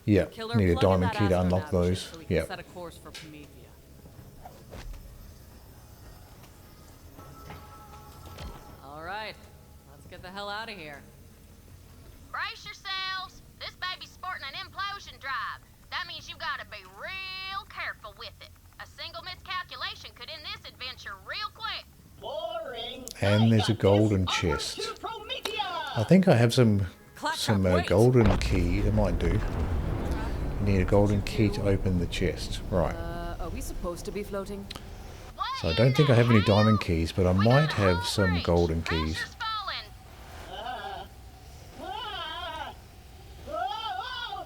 Yeah, Killer, need a plug in diamond that key to unlock astronav those. ship so we can Yeah. set a course for Promethea. All right, let's get the hell out of here. Brace yourselves. This baby's sporting an implosion drive. That means you gotta be real careful with it. A single miscalculation could end this adventure real quick. Boring. And I there's a got golden this. Onward chest. to Promethea! I think I have some Claptrap, wait. golden key. That might do. You need a golden key to open the chest. Right. Are we supposed to be floating? What So I in don't think I the have any hell? diamond keys, but I We might got a have whole some breach. golden keys. Pressure's falling. Ah. Ah. Oh.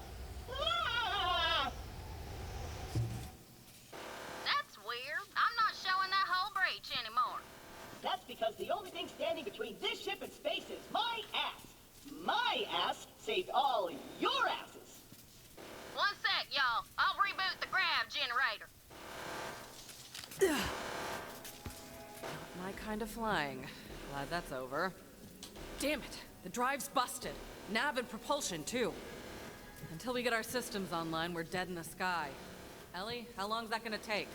Ah. That's weird. I'm not showing that whole breach anymore. That's because the only thing standing between this ship and space is my ass. My ass saved all your asses. One sec, y'all. I'll reboot the grav generator. Not My kind of flying. Glad that's over. Damn it! The drive's busted. Nav and propulsion, too. Until we get our systems online, we're dead in the sky. Ellie, how long's that gonna take?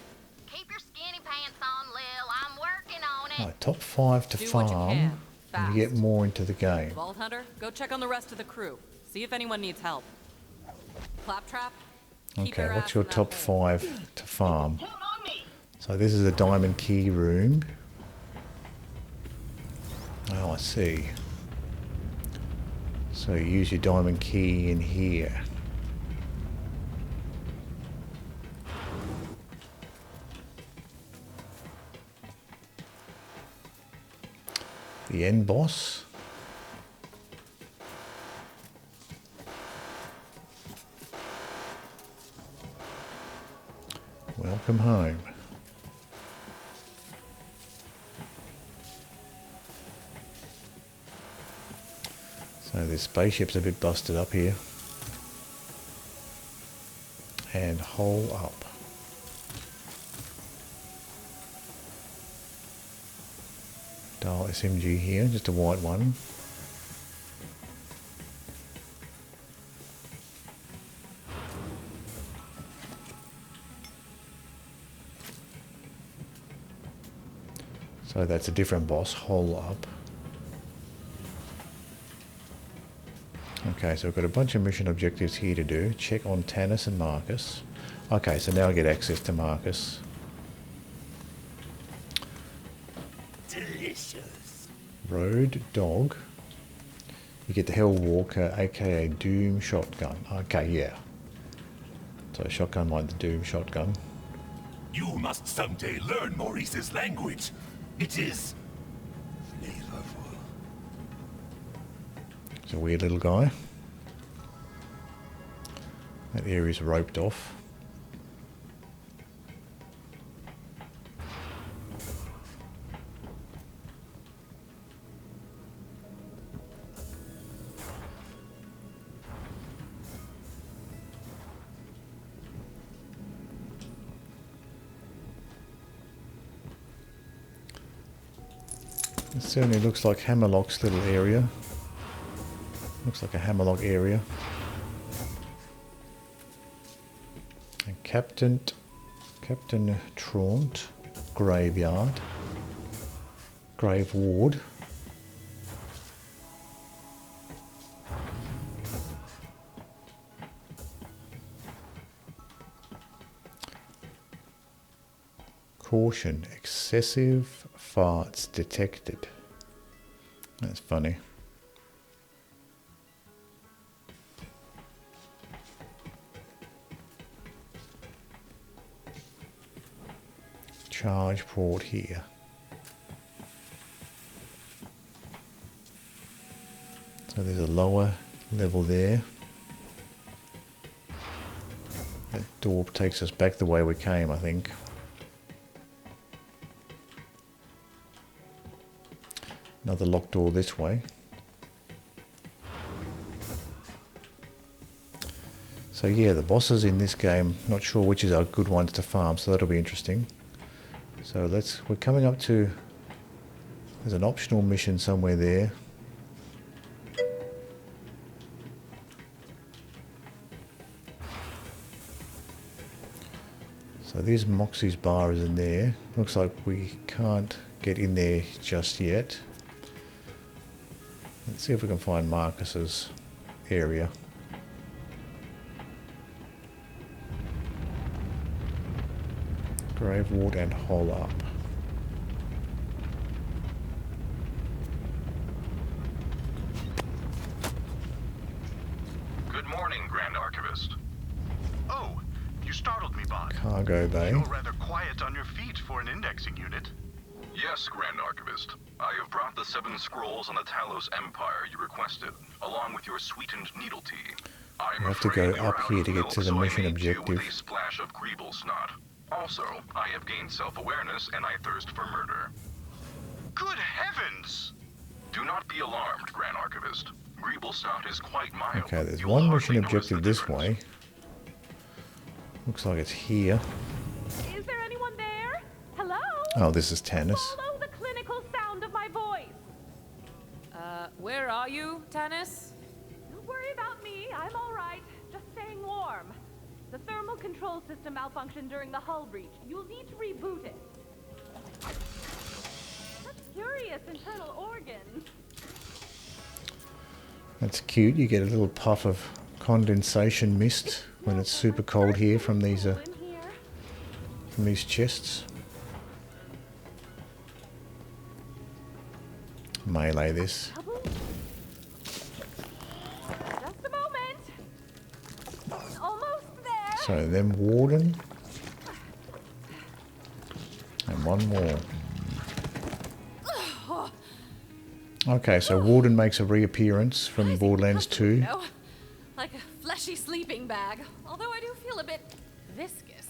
Keep your skinny pants on, Lil. I'm working on it. Right, top 5 to Do what you farm. can. And you get Fast. more into the game. Vault Hunter, go check on the rest of the crew. See if anyone needs help. Claptrap, keep Okay, your what's ass your in that top hole. 5 to farm? So this is a diamond key room. Oh, I see. So you use your diamond key in here. The end boss. Welcome home. So this spaceship's a bit busted up here. And hole up. Dial SMG here, just a white one. So that's a different boss, hole up. Okay, so we've got a bunch of mission objectives here to do. Check on Tanis and Marcus. Okay, so now I get access to Marcus. Delicious. Road Dog. You get the Hell Walker, aka Doom Shotgun. Okay, yeah. So a shotgun like the Doom Shotgun. You must someday learn Maurice's language. It is flavorful. It's a weird little guy. That area's roped off. It certainly looks like Hammerlock's little area. Looks like a Hammerlock area. And Captain Traunt Graveyard. Grave Ward. Caution, excessive farts detected. That's funny. Charge port here. So there's a lower level there. That door takes us back the way we came, I think. Another locked door this way. So yeah, the bosses in this game, not sure which is our good ones to farm, so that'll be interesting. So we're coming up to, there's an optional mission somewhere there. So this Moxie's bar is in there. Looks like we can't get in there just yet. Let's see if we can find Marcus's area. Grave Ward and Hole Up. Good morning, Grand Archivist. Oh, you startled me, Bond. Cargo Bay. You're rather quiet on your feet for an indexing unit. Yes, Grand Archivist. I have brought the 7 scrolls on the Talos Empire you requested, along with your sweetened needle tea. I'm We have to go afraid you're up out here of to get milk, to the so I mission made do objective. with a splash of Greeble snot. Also, I have gained self-awareness and I thirst for murder. Good heavens! Do not be alarmed, Grand Archivist. Greeble snot is quite mild. Okay, there's You'll one hardly mission notice objective the this difference. way. Looks like it's here. Is there anyone there? Hello? Oh, this is Tanis. Follow the clinic system malfunctioned during the hull breach. You'll need to reboot it. Such curious internal organs. That's cute. You get a little puff of condensation mist when it's super cold here from these chests. Melee this. Just a moment. Almost there. So then Warden. And one more. Okay, so Warden makes a reappearance from Borderlands 2. Like a fleshy sleeping bag, although I do feel a bit viscous.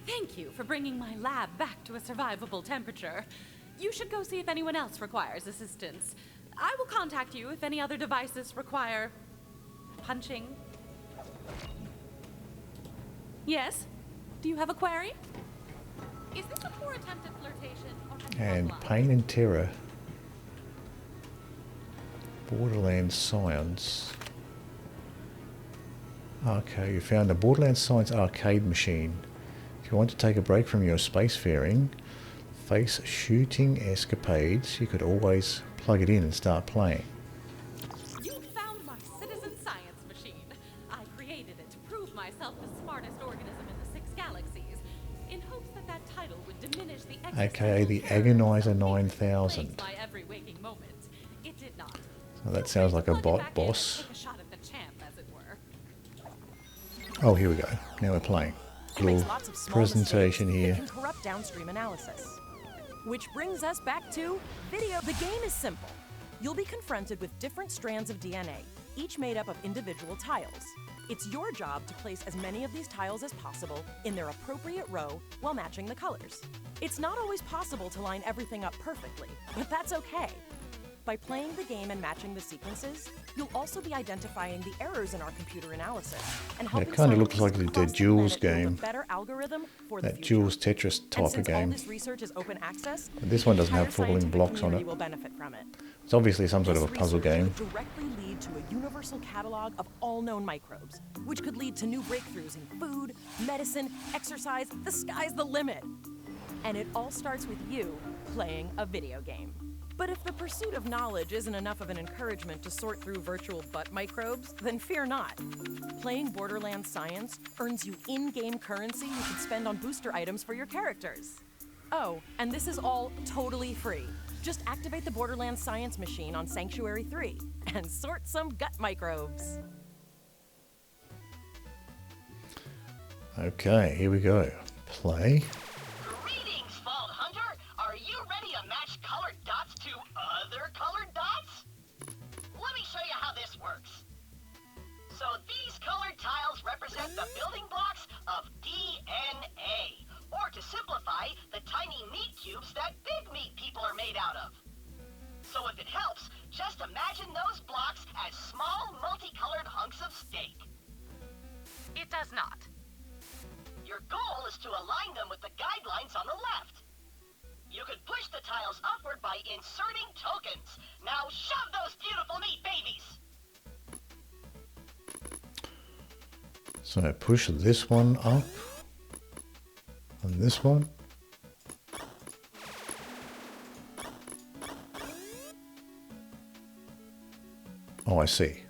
Thank you for bringing my lab back to a survivable temperature. You should go see if anyone else requires assistance. I will contact you if any other devices require punching. Yes? Do you have a query? Is this a poor attempt at flirtation? And Pain and Terror. Borderlands Science. Okay, you found a Borderlands Science arcade machine. If you want to take a break from your spacefaring, face shooting escapades, you could always plug it in and start playing. You found my citizen science machine. I created it to prove myself the smartest organism in the 6 galaxies, in hopes that that title would diminish the AKA the Agonizer 9000. by every waking moment. It did not. So that sounds like a bot boss. Oh, here we go. Now we're playing. Little presentation here. Can corrupt downstream analysis. Which brings us back to video. The game is simple. You'll be confronted with different strands of DNA, each made up of individual tiles. It's your job to place as many of these tiles as possible in their appropriate row while matching the colors. It's not always possible to line everything up perfectly, but that's okay. By playing the game and matching the sequences, you'll also be identifying the errors in our computer analysis and helping it kind of looks like scientists the across Jules planet build a game. better algorithm for the That future. Jules Tetris And type of since all game. this research is open access, But this one doesn't the have entire falling scientific blocks on community it. will benefit from it. It's obviously some sort of a This puzzle research game. could directly lead to a universal catalog of all known microbes, which could lead to new breakthroughs in food, medicine, exercise. The sky's the limit. And it all starts with you playing a video game. But if the pursuit of knowledge isn't enough of an encouragement to sort through virtual butt microbes, then fear not. Playing Borderlands Science earns you in-game currency you can spend on booster items for your characters. Oh, and this is all totally free. Just activate the Borderlands Science machine on Sanctuary 3 and sort some gut microbes. Okay, here we go. Play. Greetings, Vault Hunter! Are you ready to match colored dots to other colored dots? Let me show you how this works. So these colored tiles represent the building blocks of DNA. Or to simplify, the tiny meat cubes that big meat people are made out of. So if it helps, just imagine those blocks as small, multicolored hunks of steak. It does not. Your goal is to align them with the guidelines on the left. You could push the tiles upward by inserting tokens. Now shove those beautiful meat babies! So I push this one up. And this one. Oh, I see.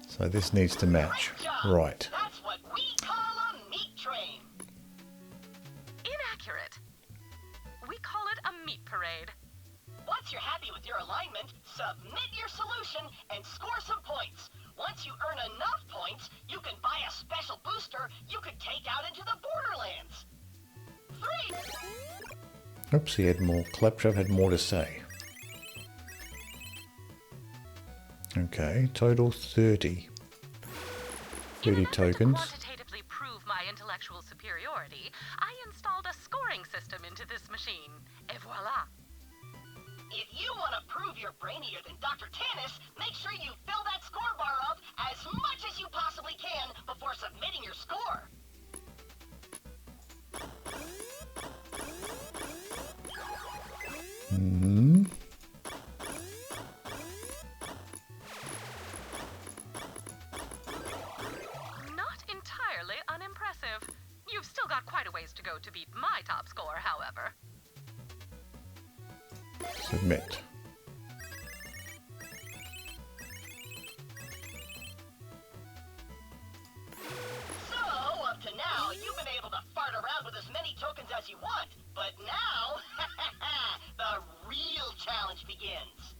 So this needs to match. Right. That's what we call a meat train. Inaccurate. We call it a meat parade. Once you're happy with your alignment, submit your solution and score some points. Once you earn enough points, you can buy a special booster you could take out into the Borderlands. Oops, he had more. Claptrap had more to say. Okay, total 30. 30 tokens. To quantitatively prove my intellectual superiority, I installed a scoring system into this machine. Et voila. If you want to prove you're brainier than Dr. Tannis, make sure you fill that score bar up as much as you possibly can before submitting your score. Not entirely unimpressive. to beat my top score, however. Submit. So, up to now, you've been able to fart around with as many tokens as you want, but now, the real challenge begins.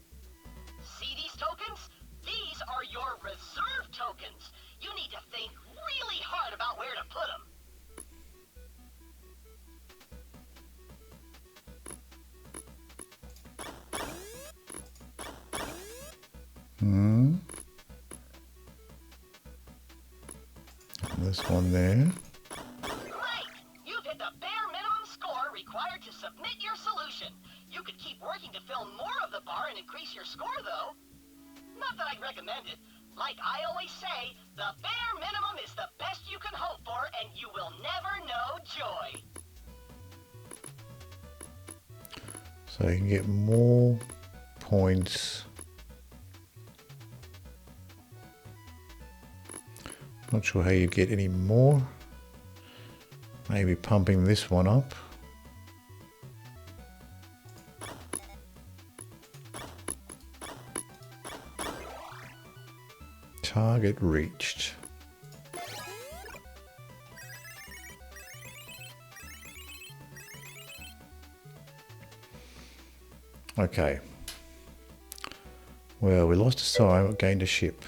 See these tokens? These are your reserve tokens. You need to think really hard about where to put them. This one there. Great! You've hit the bare minimum score required to submit your solution. You could keep working to fill more of the bar and increase your score, though. Not that I'd recommend it. Like I always say, the bare minimum is the best you can hope for, and you will never know joy. So you can get more points. Not sure how you get any more. Maybe pumping this one up. Target reached. Okay. Well, we lost a Siren, but gained a ship.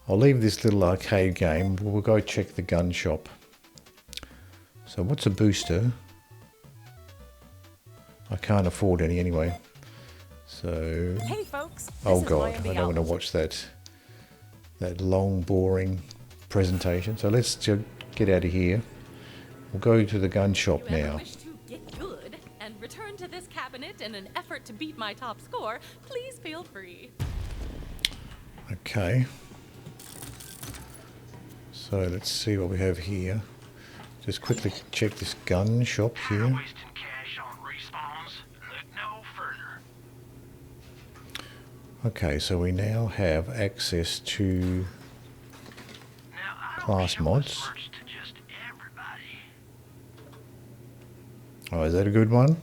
I'll leave this little arcade game. We'll go check the gun shop. So what's a booster? I can't afford any anyway. So, hey folks, oh god, I don't want to watch that long, boring presentation. So let's just get out of here. We'll go to the gun shop now. Wish to get good and return to this cabinet in an effort to beat my top score, please feel free. Okay. So let's see what we have here. Just quickly check this gun shop here. Wasting cash on respawns. Look no further. Okay, so we now have access to class mods. Oh, is that a good one?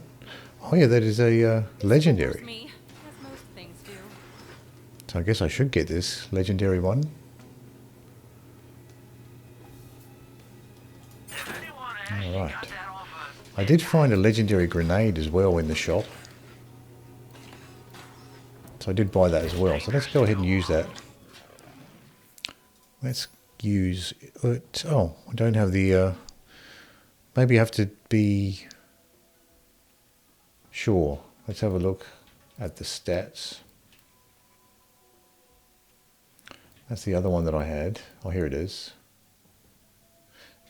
Oh yeah, that is a legendary. Me, as most things do. So I guess I should get this legendary one. Alright. I did find a legendary grenade as well in the shop. So I did buy that as well. So let's go ahead and use that. Let's use it. Oh, I don't have the... maybe you have to be sure. Let's have a look at the stats. That's the other one that I had. Oh, here it is.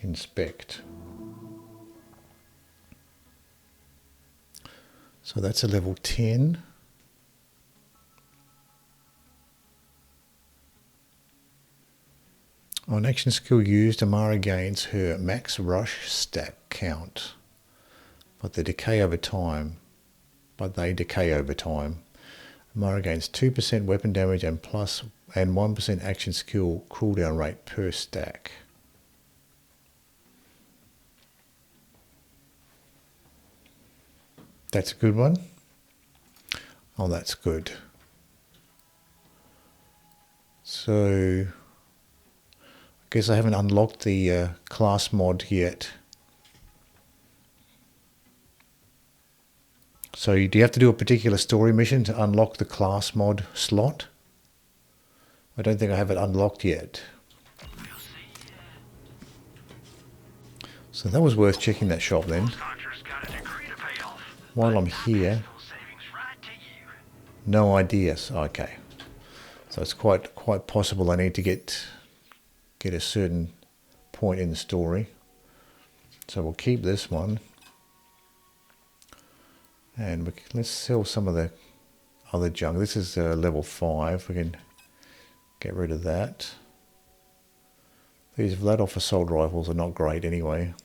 Inspect. So that's a level 10. On action skill used, Amara gains her max rush stack count, but they decay over time. Amara gains 2% weapon damage and 1% action skill cooldown rate per stack. That's a good one. Oh, that's good. So, I guess I haven't unlocked the class mod yet. So, do you have to do a particular story mission to unlock the class mod slot? I don't think I have it unlocked yet. So that was worth checking that shop then. While I'm here, no ideas. Okay, so it's quite possible I need to get a certain point in the story. So we'll keep this one, and let's sell some of the other junk. This is level 5. We can get rid of that. These Vlad assault rifles are not great anyway.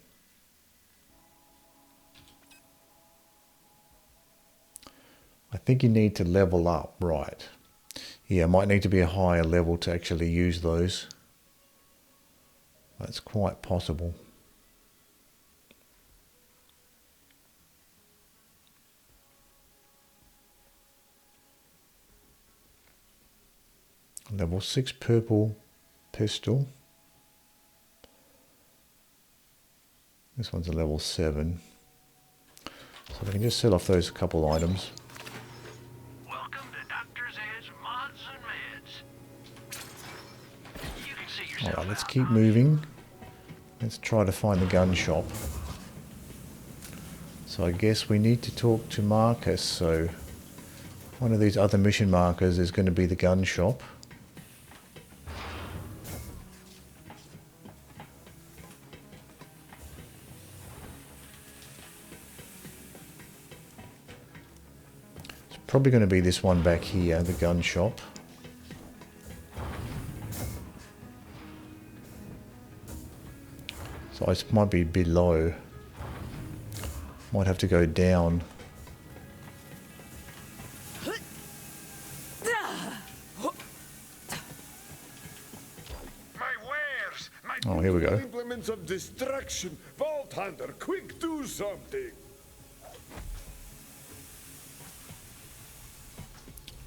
I think you need to level up, right? Yeah, it might need to be a higher level to actually use those. That's quite possible. level 6 purple pistol. This one's a level 7. So we can just sell off those couple items. Welcome to Doctor's Edge Mods and Meds. You can see yourself. Alright, let's keep moving. Let's try to find the gun shop. So I guess we need to talk to Marcus. So one of these other mission markers is going to be the gun shop. It's probably going to be this one back here, the gun shop. So it might be below. Might have to go down. Oh, here we go. Implements of destruction. Vault Hunter, quick, do something.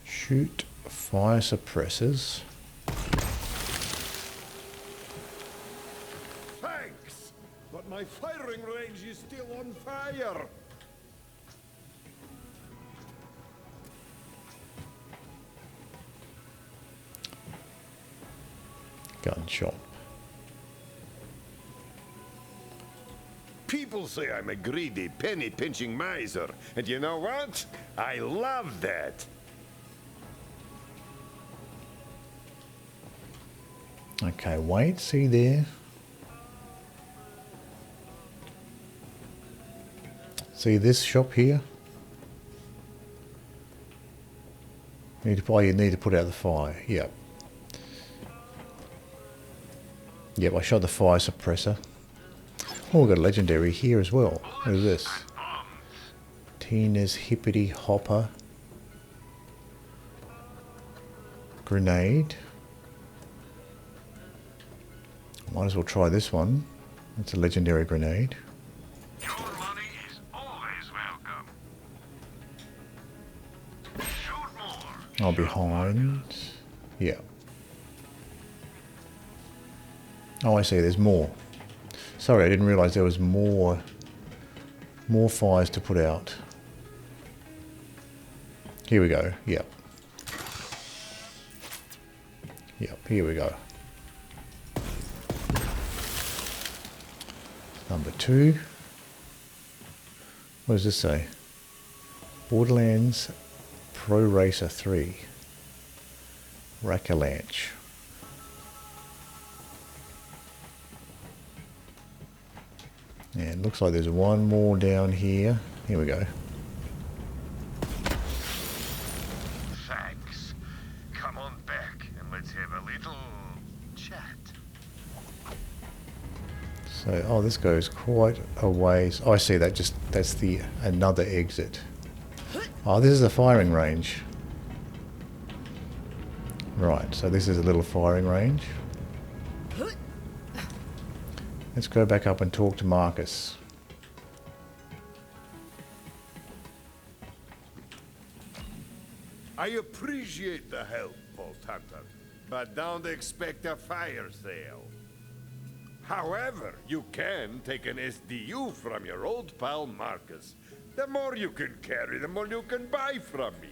Shoot fire suppressors. Thanks, but my firing range is still on fire. Gun shop. People say I'm a greedy, penny-pinching miser, and you know what? I love that. Okay, wait, see there? See this shop here? You need to put out the fire. Yep. Yep, I shot the fire suppressor. Oh, we've got a legendary here as well. What is this? Tina's Hippity Hopper. Grenade. Might as well try this one. It's a legendary grenade. Your money is always welcome. Shoot more. Oh, behind. Yeah. Oh, I see. There's more. Sorry, I didn't realise there was more fires to put out. Here we go. Yep. Yep, here we go. Number 2. What does this say? Borderlands Pro Racer 3. Rackalanch. Yeah, it looks like there's one more down here. Here we go. Thanks. Come on back and let's have a little chat. So, oh, this goes quite a ways. Oh, I see that. That's the another exit. Oh, this is a firing range. Right, so this is a little firing range. Let's go back up and talk to Marcus. I appreciate the help, Vault Hunter, but don't expect a fire sale. However, you can take an SDU from your old pal Marcus. The more you can carry, the more you can buy from me.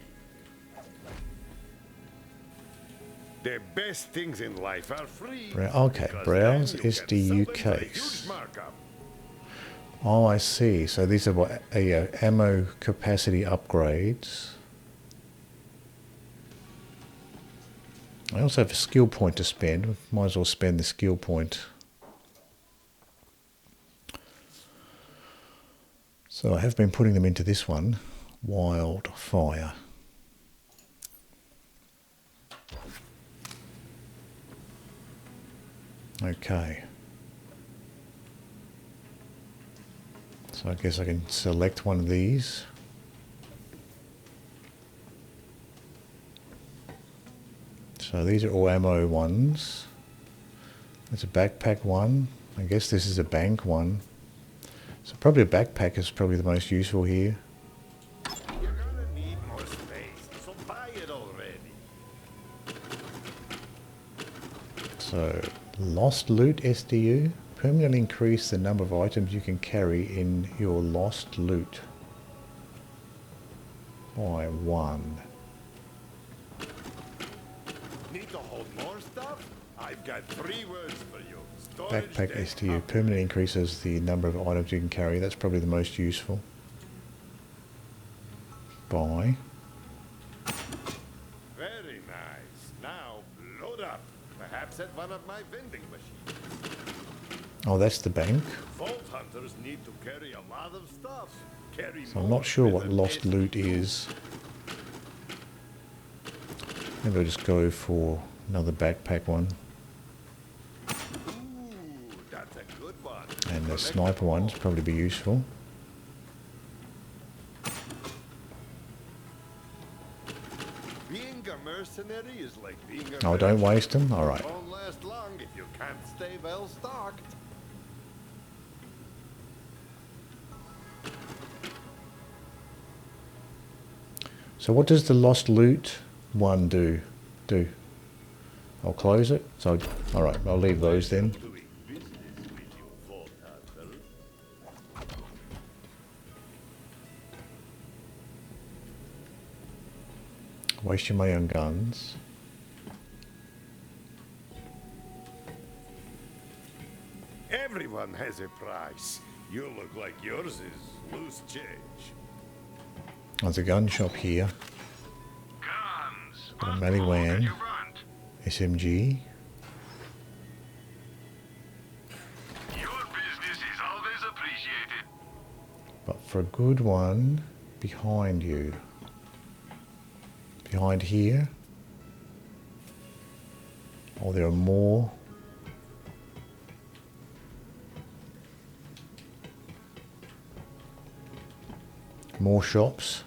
The best things in life are free. Okay, browse SDU case. Oh, I see. So these are what ammo capacity upgrades. I also have a skill point to spend. Might as well spend the skill point. So I have been putting them into this one, Wildfire. Okay. So I guess I can select one of these. So these are all ammo ones. There's a backpack one. I guess this is a bank one. So probably a backpack is probably the most useful here. You're gonna need more space, so buy it already. So, lost loot SDU. Permanently increase the number of items you can carry in your lost loot by 1. Need to hold more stuff? I've got 3 words for you. Storage Backpack tank SDU. up. Permanently increases the number of items you can carry. That's probably the most useful. By. Very nice. Now, load up. Perhaps at one of my vending machines. Oh, that's the bank. Vault hunters need to carry a lot of stuff. Carry So I'm more not sure with what an lost loot SDU. is. Maybe I'll just go for another backpack one. Ooh, that's a good one. And the Collect sniper them all. ones probably be useful. Being a mercenary is like being a Oh, don't waste them? Alright. Won't last long if you can't stay well stocked. So what does the lost loot one do? I'll close it. So, alright, I'll leave those then. Doing business with you, Vault Hunter. Waste your money on guns. Everyone has a price. You look like yours is loose change. There's a gun shop here. Guns. Got a Maliwan, You want. SMG. Your business is always appreciated. But for a good one, behind you. Behind here. Oh, there are more. More shops.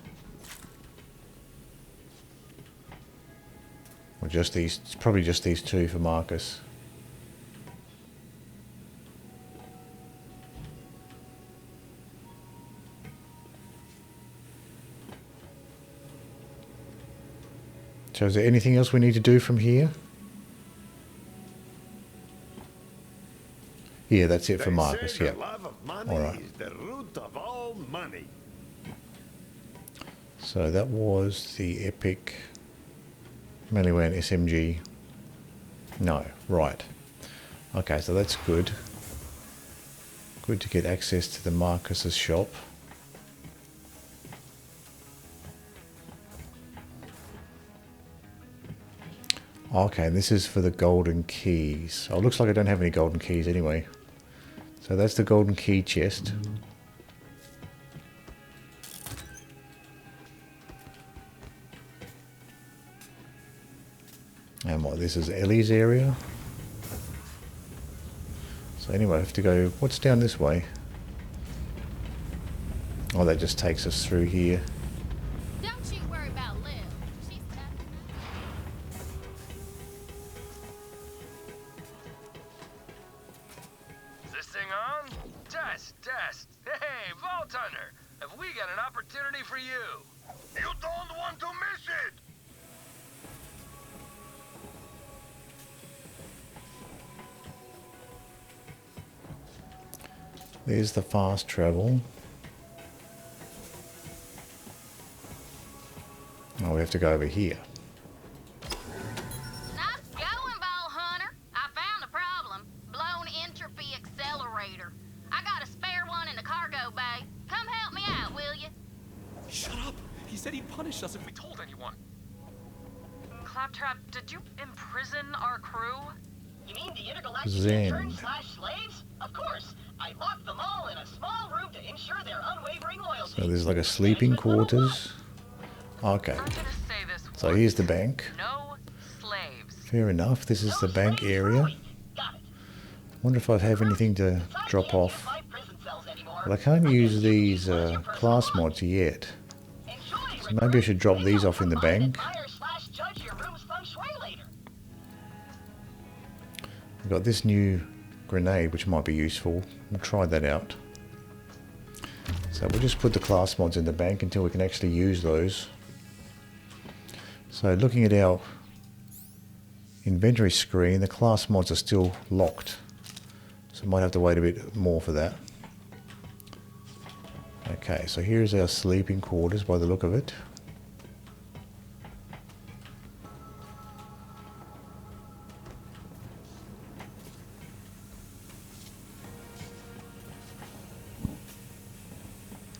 Or just these, it's probably just these 2 for Marcus. So is there anything else we need to do from here? Yeah, that's it for They Marcus, say yeah. the love of money Alright. is the root of all money. So that was the epic Maliwan SMG. No, right. Okay, so that's good. Good to get access to the Marcus's shop. Okay, this is for the golden keys. Oh, it looks like I don't have any golden keys anyway. So that's the golden key chest. And what, this is Ellie's area. So anyway, I have to go, what's down this way? Oh, that just takes us through here. Don't you worry about Liv. She's Is this thing on? Test, test. Hey, Vault Hunter, have we got an opportunity for you? You don't want to miss it. There's the fast travel. Oh, we have to go over here. nice going, Ball Hunter. I found a problem. Blown entropy accelerator. I got a spare one in the cargo bay. Come help me out, will you? Shut up. He said he'd punish us if we told anyone. Claptrap, did you imprison our crew? You mean the intergalactic Zen. interns/slaves? Of course. I locked them all in a small room to ensure their unwavering loyalty. So there's like a sleeping quarters. Okay. I'm gonna say this So here's the bank. No slaves. Fair enough. This is the bank area. Wonder if I'd have anything to drop off. But I can't use these class mods yet. So maybe I should drop these off in the bank. Judge your room's feng shui later. I've got this new grenade, which might be useful. We'll try that out. So we'll just put the class mods in the bank until we can actually use those. So looking at our Inventory screen, the class mods are still locked. So I might have to wait a bit more for that. Okay, so here's our sleeping quarters by the look of it.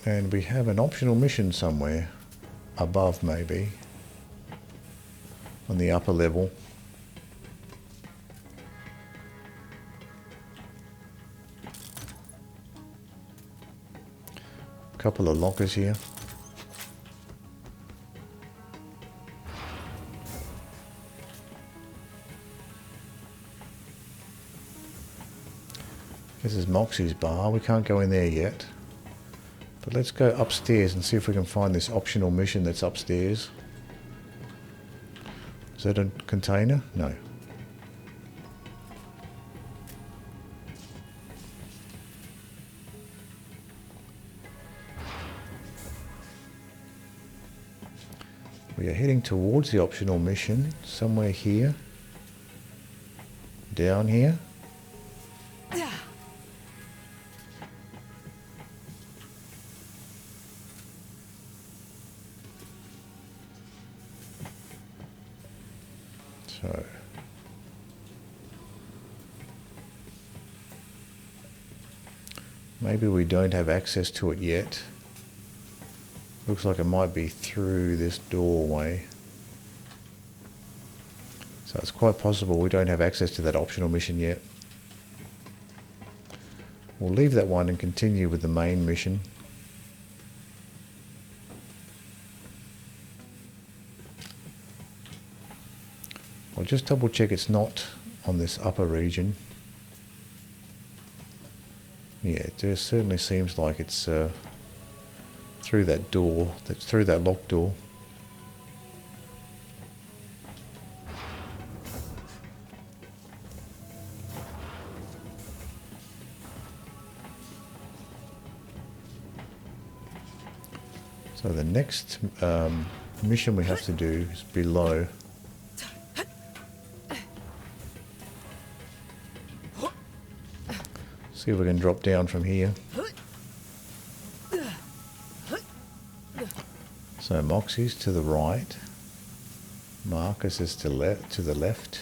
And we have an optional mission somewhere above, maybe on the upper level. A couple of lockers here. This is Moxie's bar. We can't go in there yet. But let's go upstairs and see if we can find this optional mission that's upstairs. Is that a container? No. We are heading towards the optional mission, somewhere here. Down here. So maybe we don't have access to it yet. Looks like it might be through this doorway. So it's quite possible we don't have access to that optional mission yet. We'll leave that one and continue with the main mission. I'll just double check it's not on this upper region. Yeah, it just certainly seems like it's through that door, that's through that locked door. So the next mission we have to do is below. See if we can drop down from here. So Moxie's to the right. Marcus is to the left.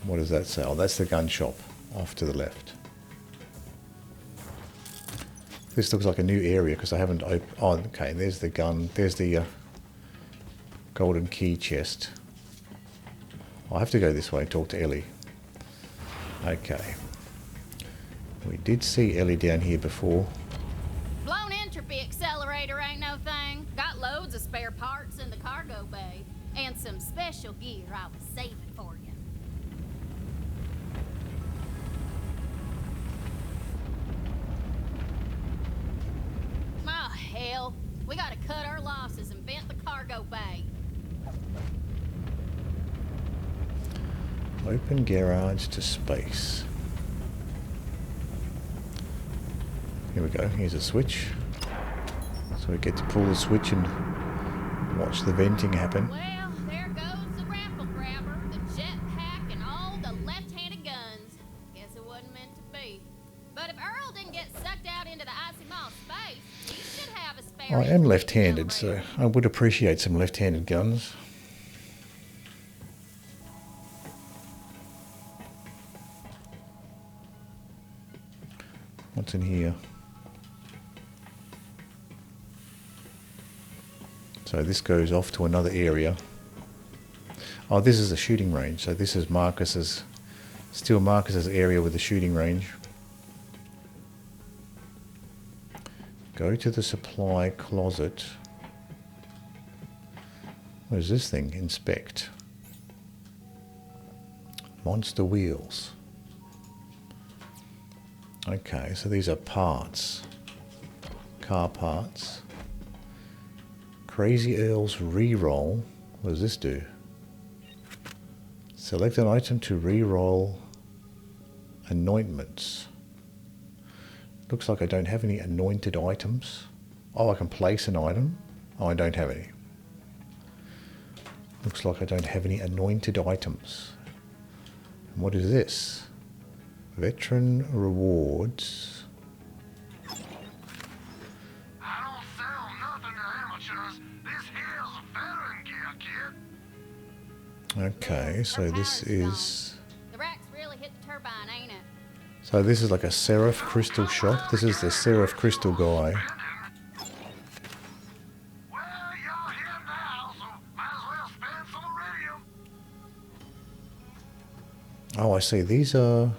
What does that say? Oh, that's the gun shop off to the left. This looks like a new area because I haven't opened. Oh, okay. There's the gun. There's the golden key chest. I'll have to go this way and talk to Ellie. Okay. We did see Ellie down here before. Blown entropy accelerator ain't no thing. Got loads of spare parts in the cargo bay. And some special gear I was saving for you. Oh, hell. We gotta cut our losses and vent the cargo bay. Open garage to space. Here we go. Here's a switch. So we get to pull the switch and watch the venting happen. Well, there goes the raffle grabber, the jetpack, and all the left-handed guns. Guess it wasn't meant to be. But if Earl didn't get sucked out into the icy mall space, he should have a spare. I am left-handed, so I would appreciate some left-handed guns. What's in here? So this goes off to another area. Oh, this is a shooting range. So this is Marcus's, still Marcus's area with the shooting range. Go to the supply closet. What is this thing? Inspect. Monster wheels. Okay, so these are parts. Car parts. Crazy Earl's reroll. What does this do? Select an item to reroll anointments. Looks like I don't have any anointed items. Oh, I can place an item. Oh, I don't have any. Looks like I don't have any anointed items. And what is this? Veteran rewards. I don't sell nothing to amateurs. This here's veteran gear, kid. Okay, so this is... The rack's really hit the turbine, ain't it? So this is like a Seraph crystal shop. This is the Seraph crystal guy. Well, you're here now, so might as well spend some iridium. Oh, I see. These are...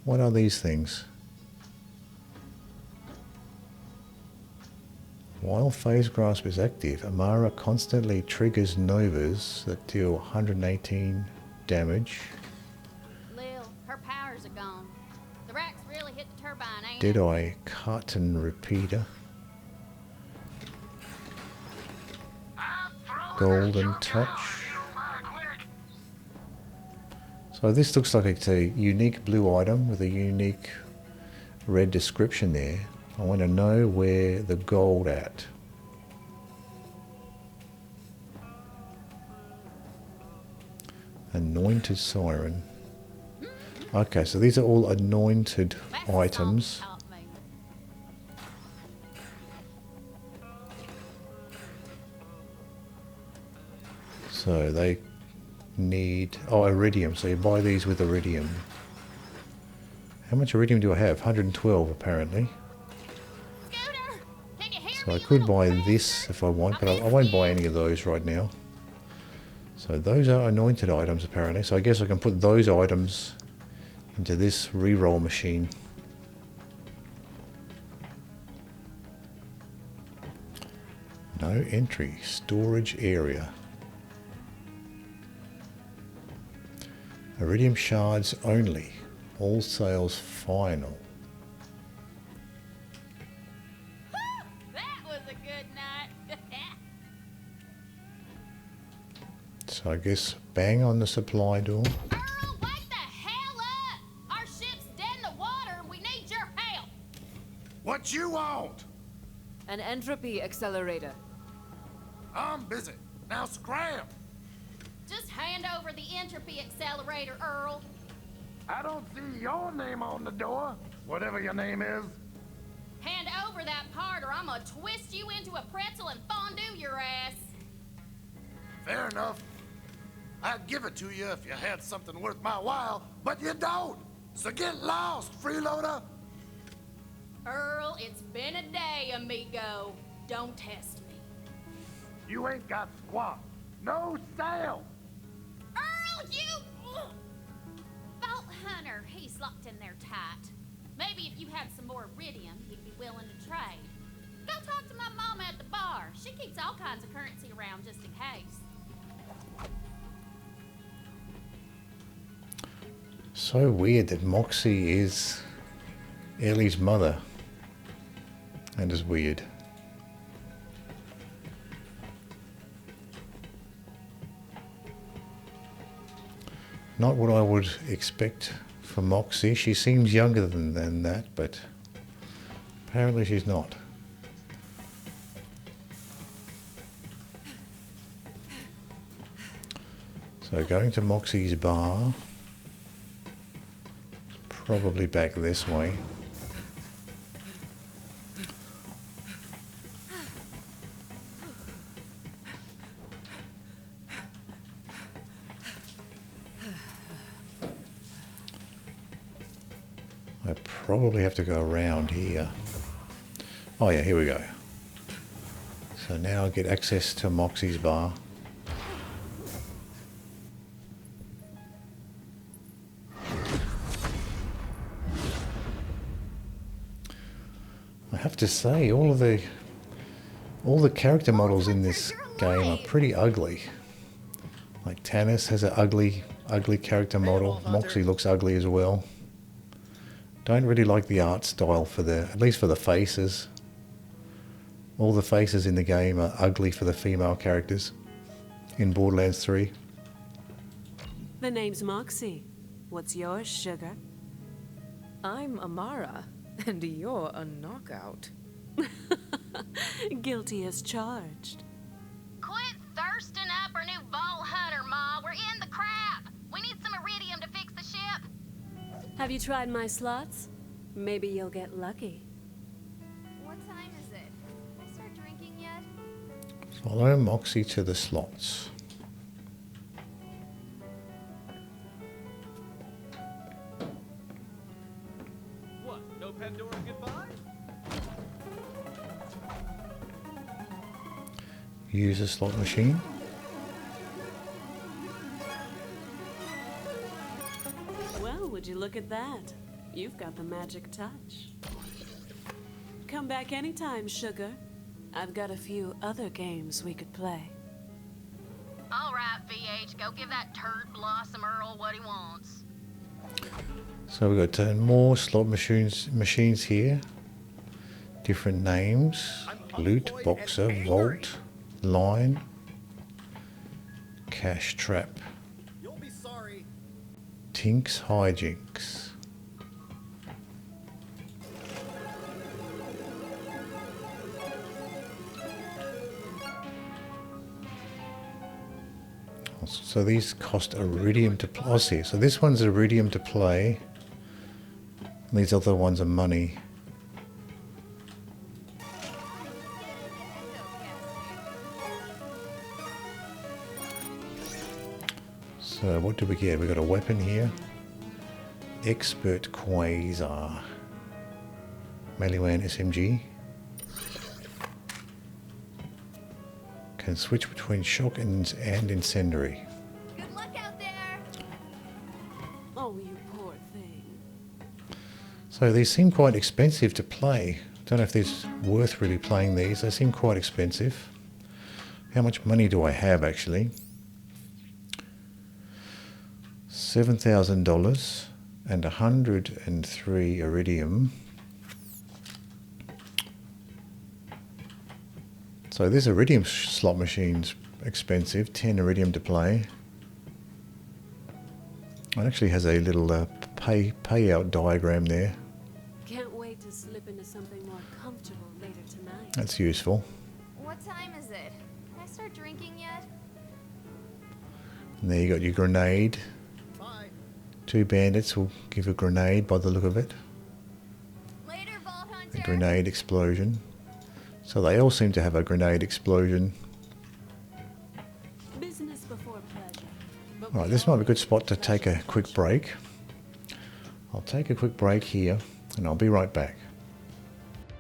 What are these things? While Phasegrasp is active, Amara constantly triggers novas that deal 118 damage. Lil, her powers are gone. The rack's really hit the turbine, ain't it? Deadeye carton repeater. Golden touch. So this looks like it's a unique blue item with a unique red description there. I want to know where the gold at. Anointed Siren. Okay, so these are all anointed items. So they need... Oh, iridium. So you buy these with iridium. How much iridium do I have? 112 apparently. So I could buy this if I want, but I won't buy any of those right now. So those are anointed items apparently. So I guess I can put those items into this reroll machine. No entry. Storage area. Iridium shards only. All sales final. That was a good night. So I guess bang on the supply door. Earl, wake the hell up! Our ship's dead in the water and we need your help! What you want? An entropy accelerator. I'm busy. Now scram. Just hand over the entropy accelerator, Earl. I don't see your name on the door, whatever your name is. Hand over that part or I'm gonna twist you into a pretzel and fondue your ass. Fair enough. I'd give it to you if you had something worth my while, but you don't. So get lost, freeloader. Earl, it's been a day, amigo. Don't test me. You ain't got squat. No sale. Earl, you... Vault Hunter, he's locked in there tight. Maybe if you had some more iridium, he'd be willing to trade. Go talk to my mama at the bar. She keeps all kinds of currency around just in case. So weird that Moxie is Ellie's mother. That is weird. Not what I would expect from Moxie. She seems younger than that, but apparently she's not. So going to Moxie's bar. Probably back this way. I probably have to go around here. Oh yeah, here we go. So now I get access to Moxie's bar. I have to say, all the character models in this game are pretty ugly. Like Tannis has an ugly character model. Moxie looks ugly as well. Don't really like the art style for at least for the faces. All the faces in the game are ugly for the female characters in Borderlands 3. The name's Moxie. What's yours, sugar? I'm Amara, and you're a knockout. Guilty as charged. Quit thirsting up our new ball hunter, Ma. We're in the crap. We need some iridium to fix the ship. Have you tried my slots? Maybe you'll get lucky. What time is it? Can I start drinking yet? Follow Moxie to the slots. What? No Pandora goodbye? Use a slot machine. Well, would you look at that? You've got the magic touch. Come back anytime, sugar. I've got a few other games we could play. All right, VH, go give that turd Blossom Earl what he wants. So we've got more slot machines here. Different names. Loot, Boxer, Vault, Line, Cash Trap. You'll be sorry. Tinks Hijinks. So these cost iridium to play. Oh, see. So this one's iridium to play. And these other ones are money. So what do we get? We got a weapon here. Expert Quasar. Meliwan SMG. Can switch between shock and incendiary. Good luck out there. Oh, you poor thing. So these seem quite expensive to play. Don't know if it's worth really playing these. They seem quite expensive. How much money do I have actually? $7,000 and 103 iridium. So this iridium slot machine's expensive, 10 iridium to play. It actually has a little payout diagram there. Can't wait to slip into something more comfortable later tonight. That's useful. What time is it? Can I start drinking yet? And there you got your grenade. Bye. 2 bandits will give a grenade by the look of it. Later, Vault Hunter. A grenade explosion. So they all seem to have a grenade explosion. Business before pleasure. Right, this might be a good spot to take a quick break. I'll take a quick break here and I'll be right back.